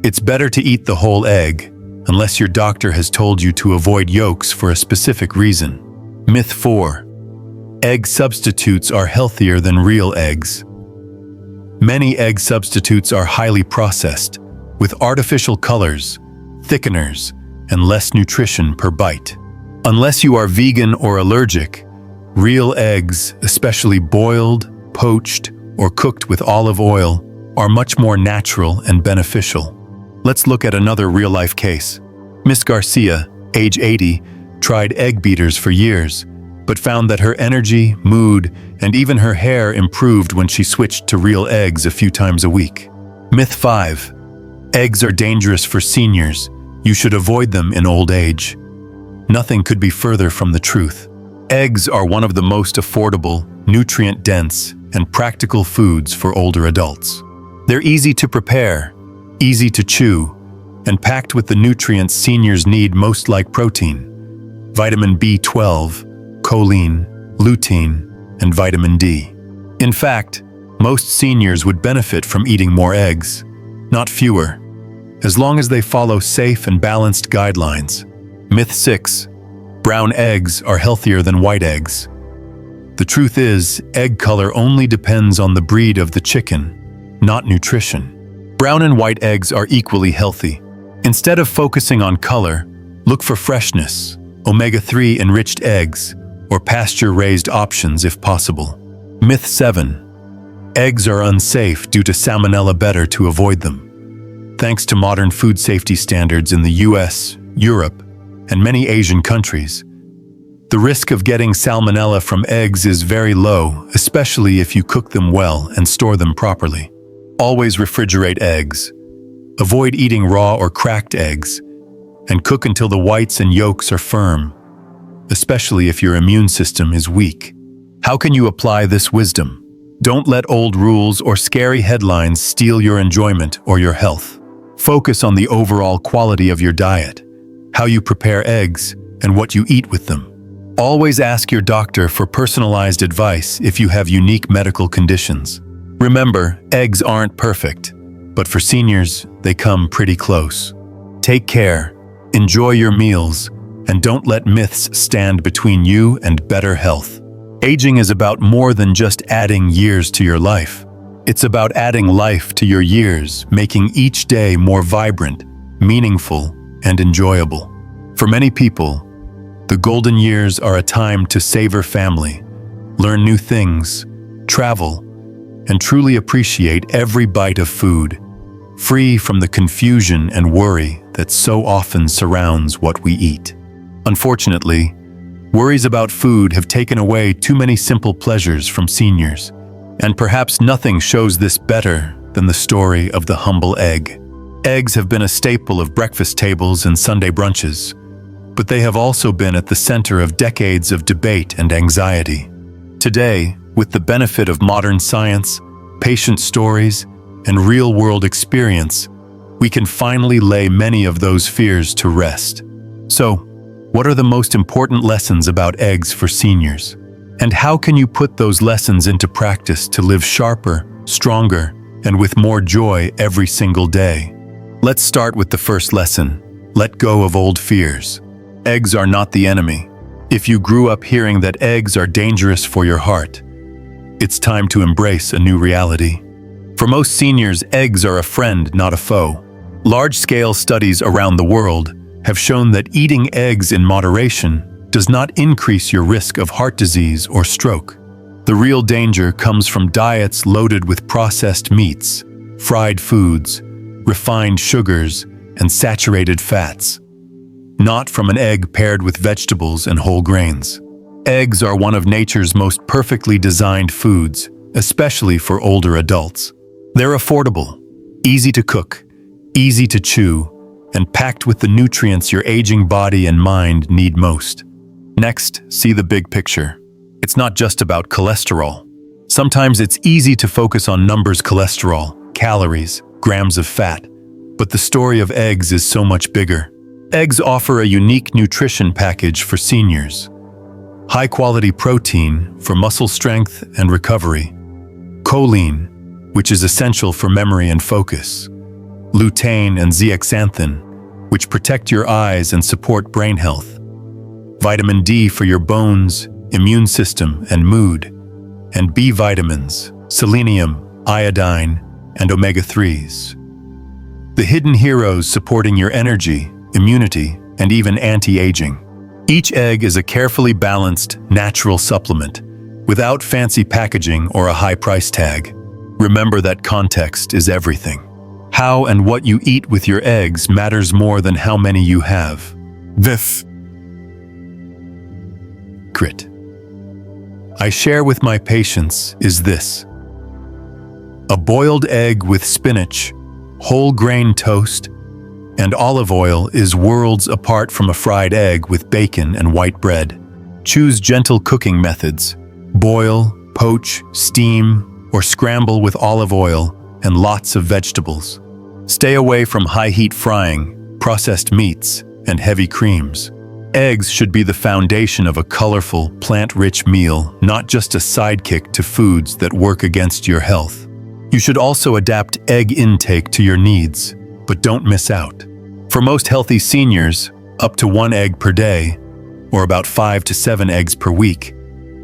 it's better to eat the whole egg, unless your doctor has told you to avoid yolks for a specific reason. Myth 4. Egg substitutes are healthier than real eggs. Many egg substitutes are highly processed, with artificial colors, thickeners, and less nutrition per bite. Unless you are vegan or allergic, real eggs, especially boiled, poached, or cooked with olive oil, are much more natural and beneficial. Let's look at another real-life case. Miss Garcia, age 80, tried egg beaters for years, but found that her energy, mood, and even her hair improved when she switched to real eggs a few times a week. Myth 5. Eggs are dangerous for seniors. You should avoid them in old age. Nothing could be further from the truth. Eggs are one of the most affordable, nutrient-dense, and practical foods for older adults. They're easy to prepare, easy to chew, and packed with the nutrients seniors need most, like protein, vitamin B12, choline, lutein, and vitamin D. In fact, most seniors would benefit from eating more eggs, not fewer, as long as they follow safe and balanced guidelines. Myth 6. Brown eggs are healthier than white eggs. The truth is, egg color only depends on the breed of the chicken, not nutrition. Brown and white eggs are equally healthy. Instead of focusing on color, look for freshness, omega-3 enriched eggs, or pasture-raised options if possible. Myth 7. Eggs are unsafe due to salmonella. Better to avoid them. Thanks to modern food safety standards in the US, Europe, and many Asian countries, the risk of getting salmonella from eggs is very low, especially if you cook them well and store them properly. Always refrigerate eggs. Avoid eating raw or cracked eggs, and cook until the whites and yolks are firm, especially if your immune system is weak. How can you apply this wisdom? Don't let old rules or scary headlines steal your enjoyment or your health. Focus on the overall quality of your diet, how you prepare eggs, and what you eat with them. Always ask your doctor for personalized advice if you have unique medical conditions. Remember, eggs aren't perfect, but for seniors, they come pretty close. Take care, enjoy your meals, and don't let myths stand between you and better health. Aging is about more than just adding years to your life. It's about adding life to your years, making each day more vibrant, meaningful, and enjoyable. For many people, the golden years are a time to savor family, learn new things, travel, and truly appreciate every bite of food, free from the confusion and worry that so often surrounds what we eat. Unfortunately, worries about food have taken away too many simple pleasures from seniors, and perhaps nothing shows this better than the story of the humble egg. Eggs have been a staple of breakfast tables and Sunday brunches, but they have also been at the center of decades of debate and anxiety. Today, with the benefit of modern science, patient stories, and real-world experience, we can finally lay many of those fears to rest. So, what are the most important lessons about eggs for seniors? And how can you put those lessons into practice to live sharper, stronger, and with more joy every single day? Let's start with the first lesson. Let go of old fears. Eggs are not the enemy. If you grew up hearing that eggs are dangerous for your heart, it's time to embrace a new reality. For most seniors, eggs are a friend, not a foe. Large-scale studies around the world have shown that eating eggs in moderation does not increase your risk of heart disease or stroke. The real danger comes from diets loaded with processed meats, fried foods, refined sugars, and saturated fats, not from an egg paired with vegetables and whole grains. Eggs are one of nature's most perfectly designed foods, especially for older adults. They're affordable, easy to cook, easy to chew, and packed with the nutrients your aging body and mind need most. Next, see the big picture. It's not just about cholesterol. Sometimes it's easy to focus on numbers: cholesterol, calories, grams of fat. But the story of eggs is so much bigger. Eggs offer a unique nutrition package for seniors. High-quality protein for muscle strength and recovery. Choline, which is essential for memory and focus. Lutein and zeaxanthin, which protect your eyes and support brain health. Vitamin D for your bones, immune system, and mood. And B vitamins, selenium, iodine, and omega-3s. The hidden heroes supporting your energy, immunity, and even anti-aging. Each egg is a carefully balanced, natural supplement, without fancy packaging or a high price tag. Remember that context is everything. How and what you eat with your eggs matters more than how many you have. This secret I share with my patients is this: a boiled egg with spinach, whole grain toast, and olive oil is worlds apart from a fried egg with bacon and white bread. Choose gentle cooking methods: boil, poach, steam, or scramble with olive oil and lots of vegetables. Stay away from high-heat frying, processed meats, and heavy creams. Eggs should be the foundation of a colorful, plant-rich meal, not just a sidekick to foods that work against your health. You should also adapt egg intake to your needs, but don't miss out. For most healthy seniors, up to 1 egg per day, or about 5 to 7 eggs per week,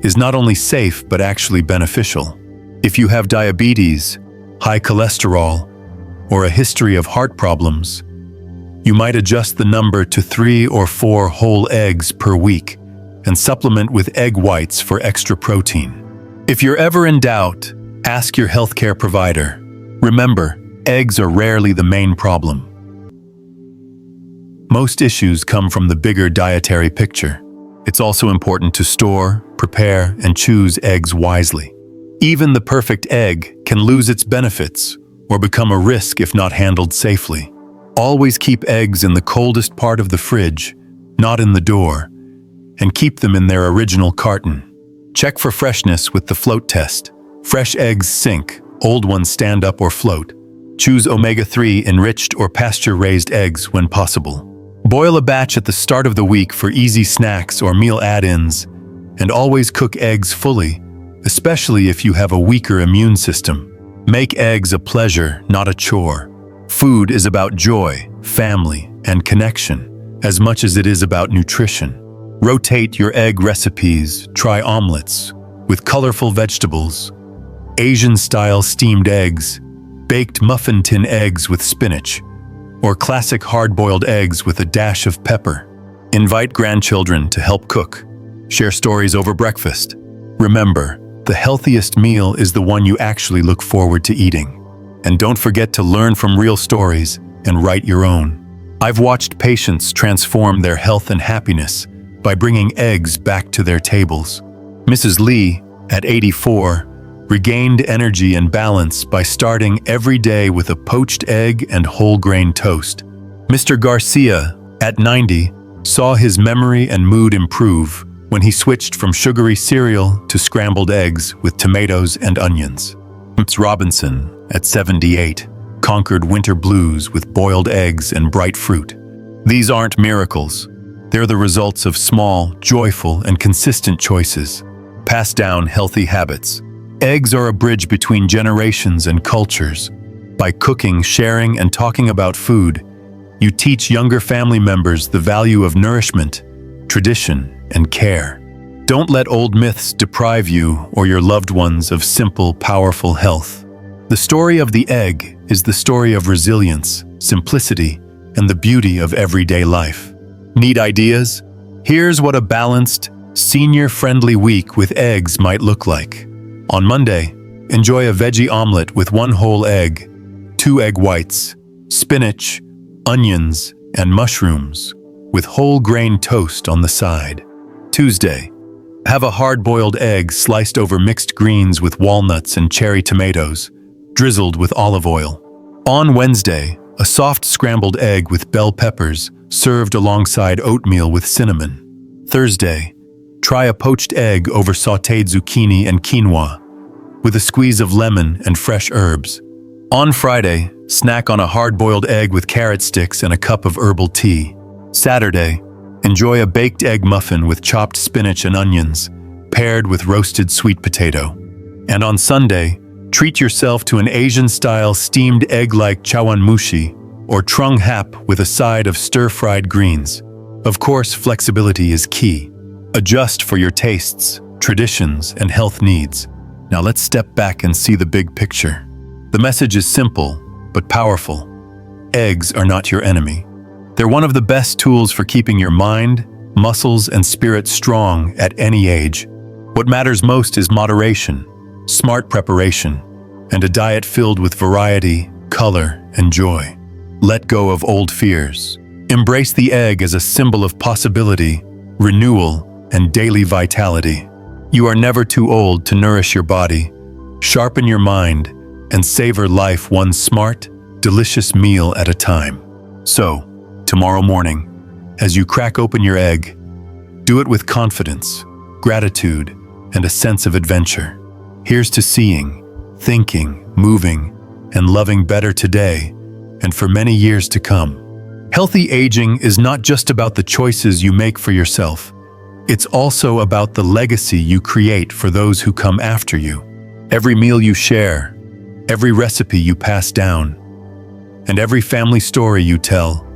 is not only safe but actually beneficial. If you have diabetes, high cholesterol, or a history of heart problems, you might adjust the number to 3 or 4 whole eggs per week and supplement with egg whites for extra protein. If you're ever in doubt, ask your healthcare provider. Remember, eggs are rarely the main problem. Most issues come from the bigger dietary picture. It's also important to store, prepare, and choose eggs wisely. Even the perfect egg can lose its benefits or become a risk if not handled safely. Always keep eggs in the coldest part of the fridge, not in the door, and keep them in their original carton. Check for freshness with the float test. Fresh eggs sink, old ones stand up or float. Choose omega-3 enriched or pasture-raised eggs when possible. Boil a batch at the start of the week for easy snacks or meal add-ins, and always cook eggs fully, especially if you have a weaker immune system. Make eggs a pleasure, not a chore. Food is about joy, family, and connection, as much as it is about nutrition. Rotate your egg recipes, try omelets with colorful vegetables, Asian-style steamed eggs, baked muffin tin eggs with spinach, or classic hard-boiled eggs with a dash of pepper. Invite grandchildren to help cook. Share stories over breakfast. Remember, the healthiest meal is the one you actually look forward to eating. And don't forget to learn from real stories and write your own. I've watched patients transform their health and happiness by bringing eggs back to their tables. Mrs. Lee, at 84, regained energy and balance by starting every day with a poached egg and whole grain toast. Mr. Garcia, at 90, saw his memory and mood improve when he switched from sugary cereal to scrambled eggs with tomatoes and onions. Ms. Robinson, at 78, conquered winter blues with boiled eggs and bright fruit. These aren't miracles. They're the results of small, joyful, and consistent choices. Pass down healthy habits. Eggs are a bridge between generations and cultures. By cooking, sharing, and talking about food, you teach younger family members the value of nourishment, tradition, and care. Don't let old myths deprive you or your loved ones of simple, powerful health. The story of the egg is the story of resilience, simplicity, and the beauty of everyday life. Need ideas? Here's what a balanced, senior-friendly week with eggs might look like. On Monday, enjoy a veggie omelet with 1 whole egg, 2 egg whites, spinach, onions, and mushrooms, with whole grain toast on the side. Tuesday, have a hard-boiled egg sliced over mixed greens with walnuts and cherry tomatoes, drizzled with olive oil. On Wednesday, a soft scrambled egg with bell peppers, served alongside oatmeal with cinnamon. Thursday, try a poached egg over sautéed zucchini and quinoa, with a squeeze of lemon and fresh herbs. On Friday, snack on a hard-boiled egg with carrot sticks and a cup of herbal tea. Saturday, enjoy a baked egg muffin with chopped spinach and onions, paired with roasted sweet potato. And on Sunday, treat yourself to an Asian-style steamed egg-like chawanmushi or trung hap with a side of stir-fried greens. Of course, flexibility is key. Adjust for your tastes, traditions, and health needs. Now let's step back and see the big picture. The message is simple, but powerful. Eggs are not your enemy. They're one of the best tools for keeping your mind, muscles, and spirit strong at any age. What matters most is moderation, smart preparation, and a diet filled with variety, color, and joy. Let go of old fears. Embrace the egg as a symbol of possibility, renewal, and daily vitality. You are never too old to nourish your body, sharpen your mind, and savor life one smart, delicious meal at a time. So, tomorrow morning, as you crack open your egg, do it with confidence, gratitude, and a sense of adventure. Here's to seeing, thinking, moving, and loving better today and for many years to come. Healthy aging is not just about the choices you make for yourself. It's also about the legacy you create for those who come after you. Every meal you share, every recipe you pass down, and every family story you tell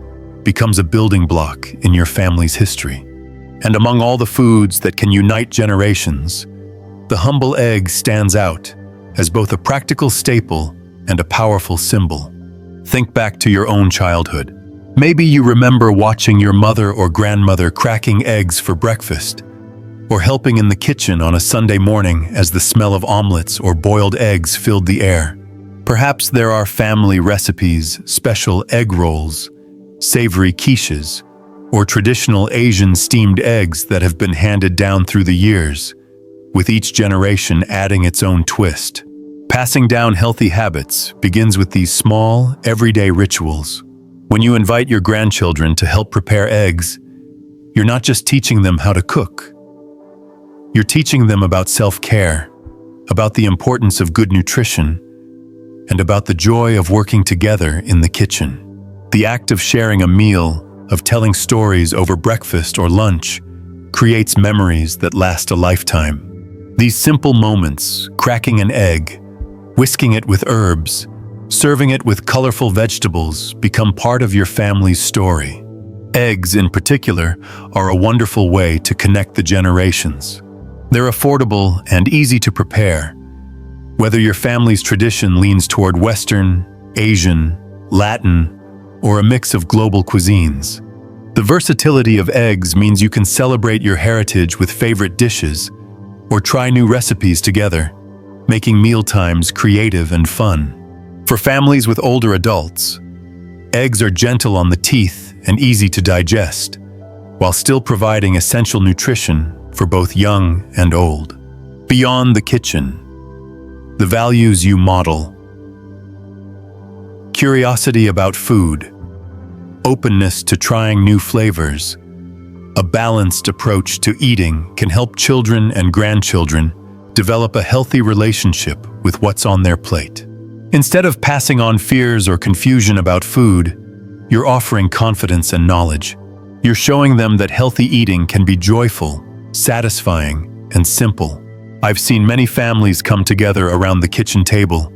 becomes a building block in your family's history. And among all the foods that can unite generations, the humble egg stands out as both a practical staple and a powerful symbol. Think back to your own childhood. Maybe you remember watching your mother or grandmother cracking eggs for breakfast, or helping in the kitchen on a Sunday morning as the smell of omelets or boiled eggs filled the air. Perhaps there are family recipes, special egg rolls, savory quiches, or traditional Asian steamed eggs that have been handed down through the years, with each generation adding its own twist. Passing down healthy habits begins with these small, everyday rituals. When you invite your grandchildren to help prepare eggs, you're not just teaching them how to cook. You're teaching them about self-care, about the importance of good nutrition, and about the joy of working together in the kitchen. The act of sharing a meal, of telling stories over breakfast or lunch, creates memories that last a lifetime. These simple moments, cracking an egg, whisking it with herbs, serving it with colorful vegetables, become part of your family's story. Eggs, in particular, are a wonderful way to connect the generations. They're affordable and easy to prepare. Whether your family's tradition leans toward Western, Asian, Latin, or a mix of global cuisines, the versatility of eggs means you can celebrate your heritage with favorite dishes or try new recipes together, making mealtimes creative and fun. For families with older adults, eggs are gentle on the teeth and easy to digest, while still providing essential nutrition for both young and old. Beyond the kitchen, the values you model: curiosity about food, openness to trying new flavors, a balanced approach to eating can help children and grandchildren develop a healthy relationship with what's on their plate. Instead of passing on fears or confusion about food, you're offering confidence and knowledge. You're showing them that healthy eating can be joyful, satisfying, and simple. I've seen many families come together around the kitchen table,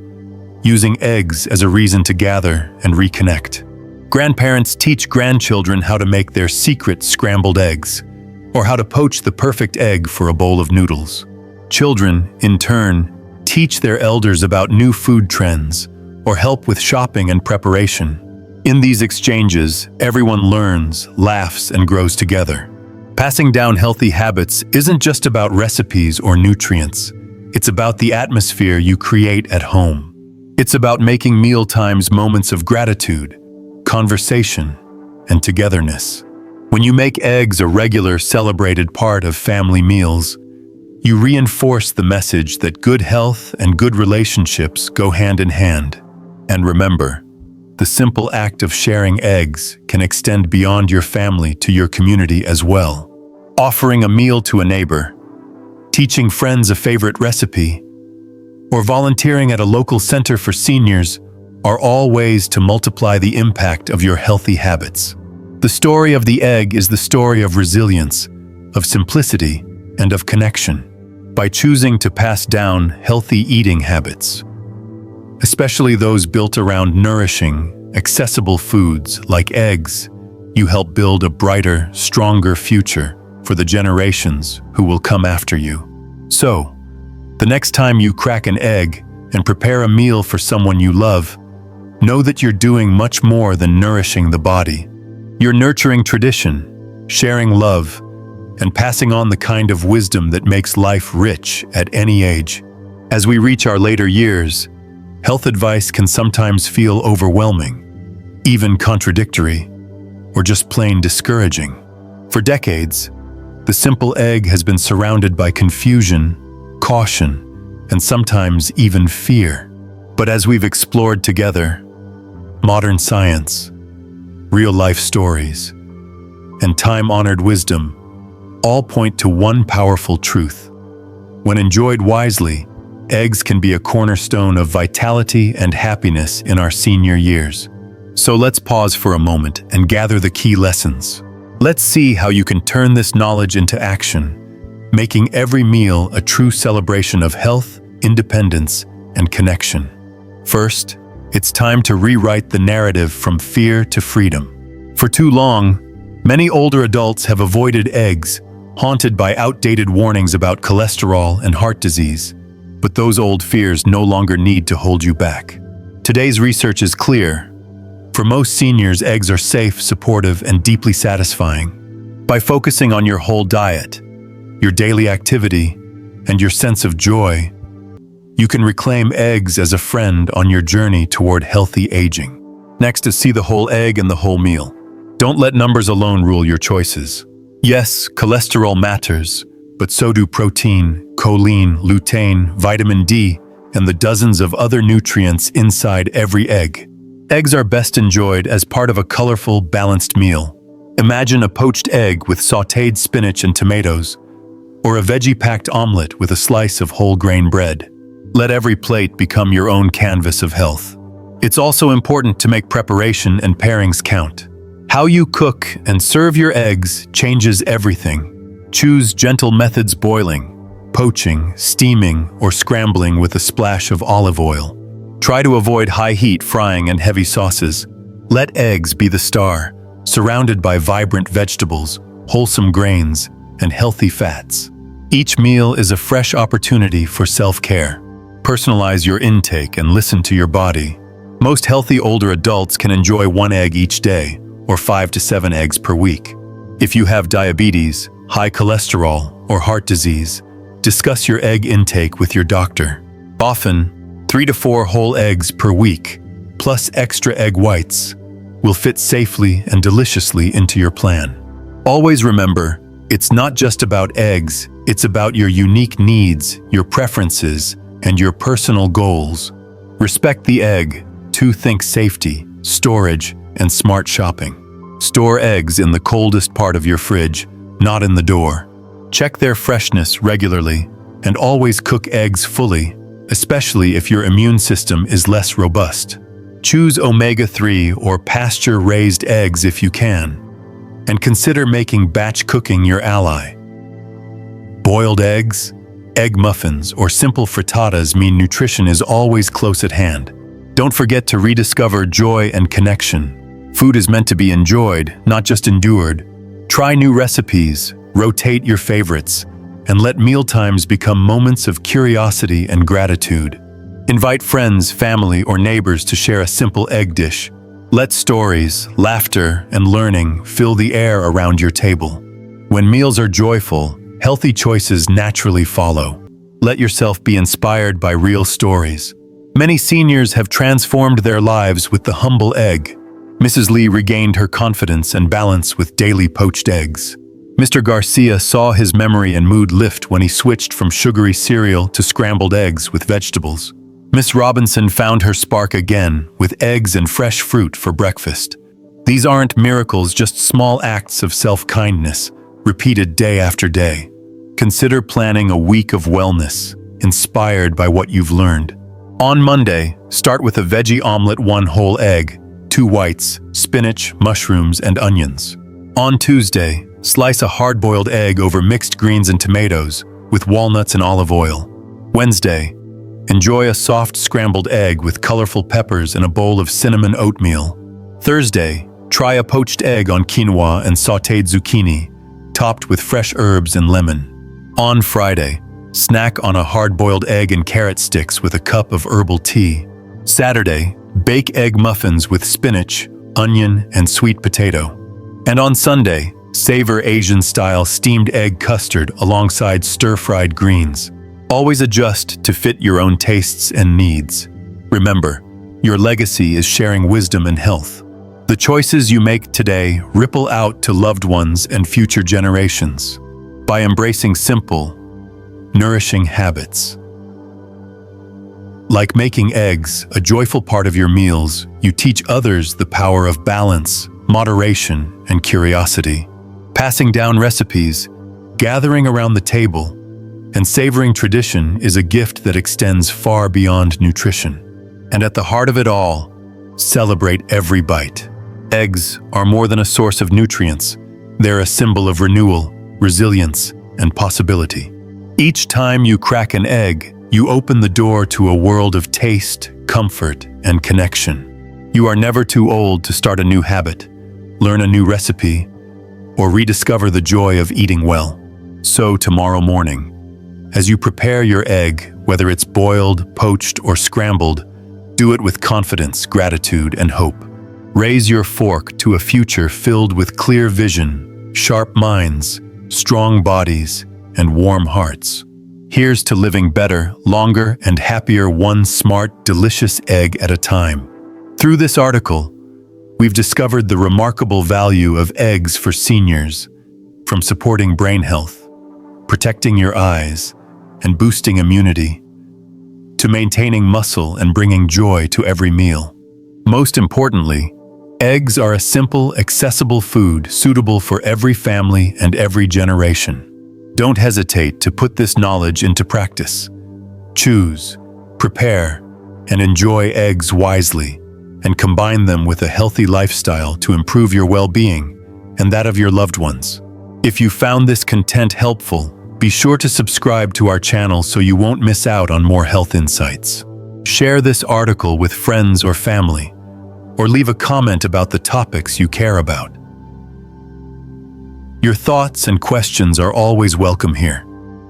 using eggs as a reason to gather and reconnect. Grandparents teach grandchildren how to make their secret scrambled eggs, or how to poach the perfect egg for a bowl of noodles. Children, in turn, teach their elders about new food trends, or help with shopping and preparation. In these exchanges, everyone learns, laughs, and grows together. Passing down healthy habits isn't just about recipes or nutrients. It's about the atmosphere you create at home. It's about making mealtimes moments of gratitude, conversation, and togetherness. When you make eggs a regular, celebrated part of family meals, you reinforce the message that good health and good relationships go hand in hand. And remember, the simple act of sharing eggs can extend beyond your family to your community as well. Offering a meal to a neighbor, teaching friends a favorite recipe, or volunteering at a local center for seniors are all ways to multiply the impact of your healthy habits. The story of the egg is the story of resilience, of simplicity, and of connection. By choosing to pass down healthy eating habits, especially those built around nourishing, accessible foods like eggs, you help build a brighter, stronger future for the generations who will come after you. So, the next time you crack an egg and prepare a meal for someone you love, know that you're doing much more than nourishing the body. You're nurturing tradition, sharing love, and passing on the kind of wisdom that makes life rich at any age. As we reach our later years, health advice can sometimes feel overwhelming, even contradictory, or just plain discouraging. For decades, the simple egg has been surrounded by confusion, caution, and sometimes even fear. But as we've explored together, modern science, real-life stories, and time-honored wisdom all point to one powerful truth. When enjoyed wisely, eggs can be a cornerstone of vitality and happiness in our senior years. So let's pause for a moment and gather the key lessons. Let's see how you can turn this knowledge into action, making every meal a true celebration of health, independence, and connection. First, it's time to rewrite the narrative from fear to freedom. For too long, many older adults have avoided eggs, haunted by outdated warnings about cholesterol and heart disease. But those old fears no longer need to hold you back. Today's research is clear. For most seniors, eggs are safe, supportive, and deeply satisfying. By focusing on your whole diet, your daily activity, and your sense of joy, you can reclaim eggs as a friend on your journey toward healthy aging. Next is see the whole egg and the whole meal. Don't let numbers alone rule your choices. Yes, cholesterol matters, but so do protein, choline, lutein, vitamin D, and the dozens of other nutrients inside every egg. Eggs are best enjoyed as part of a colorful, balanced meal. Imagine a poached egg with sautéed spinach and tomatoes, or a veggie-packed omelet with a slice of whole-grain bread. Let every plate become your own canvas of health. It's also important to make preparation and pairings count. How you cook and serve your eggs changes everything. Choose gentle methods: boiling, poaching, steaming, or scrambling with a splash of olive oil. Try to avoid high heat frying and heavy sauces. Let eggs be the star, surrounded by vibrant vegetables, wholesome grains, and healthy fats. Each meal is a fresh opportunity for self-care. Personalize your intake and listen to your body. Most healthy older adults can enjoy 1 egg each day, or 5 to 7 eggs per week. If you have diabetes, high cholesterol, or heart disease, discuss your egg intake with your doctor. Often, 3 to 4 whole eggs per week, plus extra egg whites, will fit safely and deliciously into your plan. Always remember, it's not just about eggs, it's about your unique needs, your preferences, and your personal goals. Respect the egg. Think safety, storage, and smart shopping. Store eggs in the coldest part of your fridge, not in the door. Check their freshness regularly, and always cook eggs fully, especially if your immune system is less robust. Choose omega-3 or pasture-raised eggs if you can, and consider making batch cooking your ally. Boiled eggs, egg muffins, or simple frittatas mean nutrition is always close at hand. Don't forget to rediscover joy and connection. Food is meant to be enjoyed, not just endured. Try new recipes, rotate your favorites, and let mealtimes become moments of curiosity and gratitude. Invite friends, family, or neighbors to share a simple egg dish. Let stories, laughter, and learning fill the air around your table. When meals are joyful, healthy choices naturally follow. Let yourself be inspired by real stories. Many seniors have transformed their lives with the humble egg. Mrs. Lee regained her confidence and balance with daily poached eggs. Mr. Garcia saw his memory and mood lift when he switched from sugary cereal to scrambled eggs with vegetables. Miss Robinson found her spark again with eggs and fresh fruit for breakfast. These aren't miracles, just small acts of self-kindness, repeated day after day. Consider planning a week of wellness, inspired by what you've learned. On Monday, start with a veggie omelet: 1 whole egg, 2 whites, spinach, mushrooms, and onions. On Tuesday, slice a hard-boiled egg over mixed greens and tomatoes with walnuts and olive oil. Wednesday, enjoy a soft scrambled egg with colorful peppers and a bowl of cinnamon oatmeal. Thursday, try a poached egg on quinoa and sautéed zucchini, topped with fresh herbs and lemon. On Friday, snack on a hard-boiled egg and carrot sticks with a cup of herbal tea. Saturday, bake egg muffins with spinach, onion, and sweet potato. And on Sunday, savor Asian-style steamed egg custard alongside stir-fried greens. Always adjust to fit your own tastes and needs. Remember, your legacy is sharing wisdom and health. The choices you make today ripple out to loved ones and future generations. By embracing simple, nourishing habits, like making eggs a joyful part of your meals, you teach others the power of balance, moderation, and curiosity. Passing down recipes, gathering around the table, and savoring tradition is a gift that extends far beyond nutrition. And at the heart of it all, celebrate every bite. Eggs are more than a source of nutrients. They're a symbol of renewal, resilience, and possibility. Each time you crack an egg, you open the door to a world of taste, comfort, and connection. You are never too old to start a new habit, learn a new recipe, or rediscover the joy of eating well. So tomorrow morning, as you prepare your egg, whether it's boiled, poached, or scrambled, do it with confidence, gratitude, and hope. Raise your fork to a future filled with clear vision, sharp minds, strong bodies, and warm hearts. Here's to living better, longer, and happier, one smart, delicious egg at a time. Through this article, we've discovered the remarkable value of eggs for seniors, from supporting brain health, protecting your eyes, and boosting immunity, to maintaining muscle and bringing joy to every meal. Most importantly, eggs are a simple, accessible food suitable for every family and every generation. Don't hesitate to put this knowledge into practice. Choose, prepare, and enjoy eggs wisely, and combine them with a healthy lifestyle to improve your well-being and that of your loved ones. If you found this content helpful, be sure to subscribe to our channel so you won't miss out on more health insights. Share this article with friends or family, or leave a comment about the topics you care about. Your thoughts and questions are always welcome here.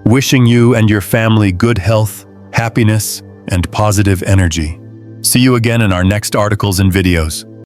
Wishing you and your family good health, happiness, and positive energy. See you again in our next articles and videos.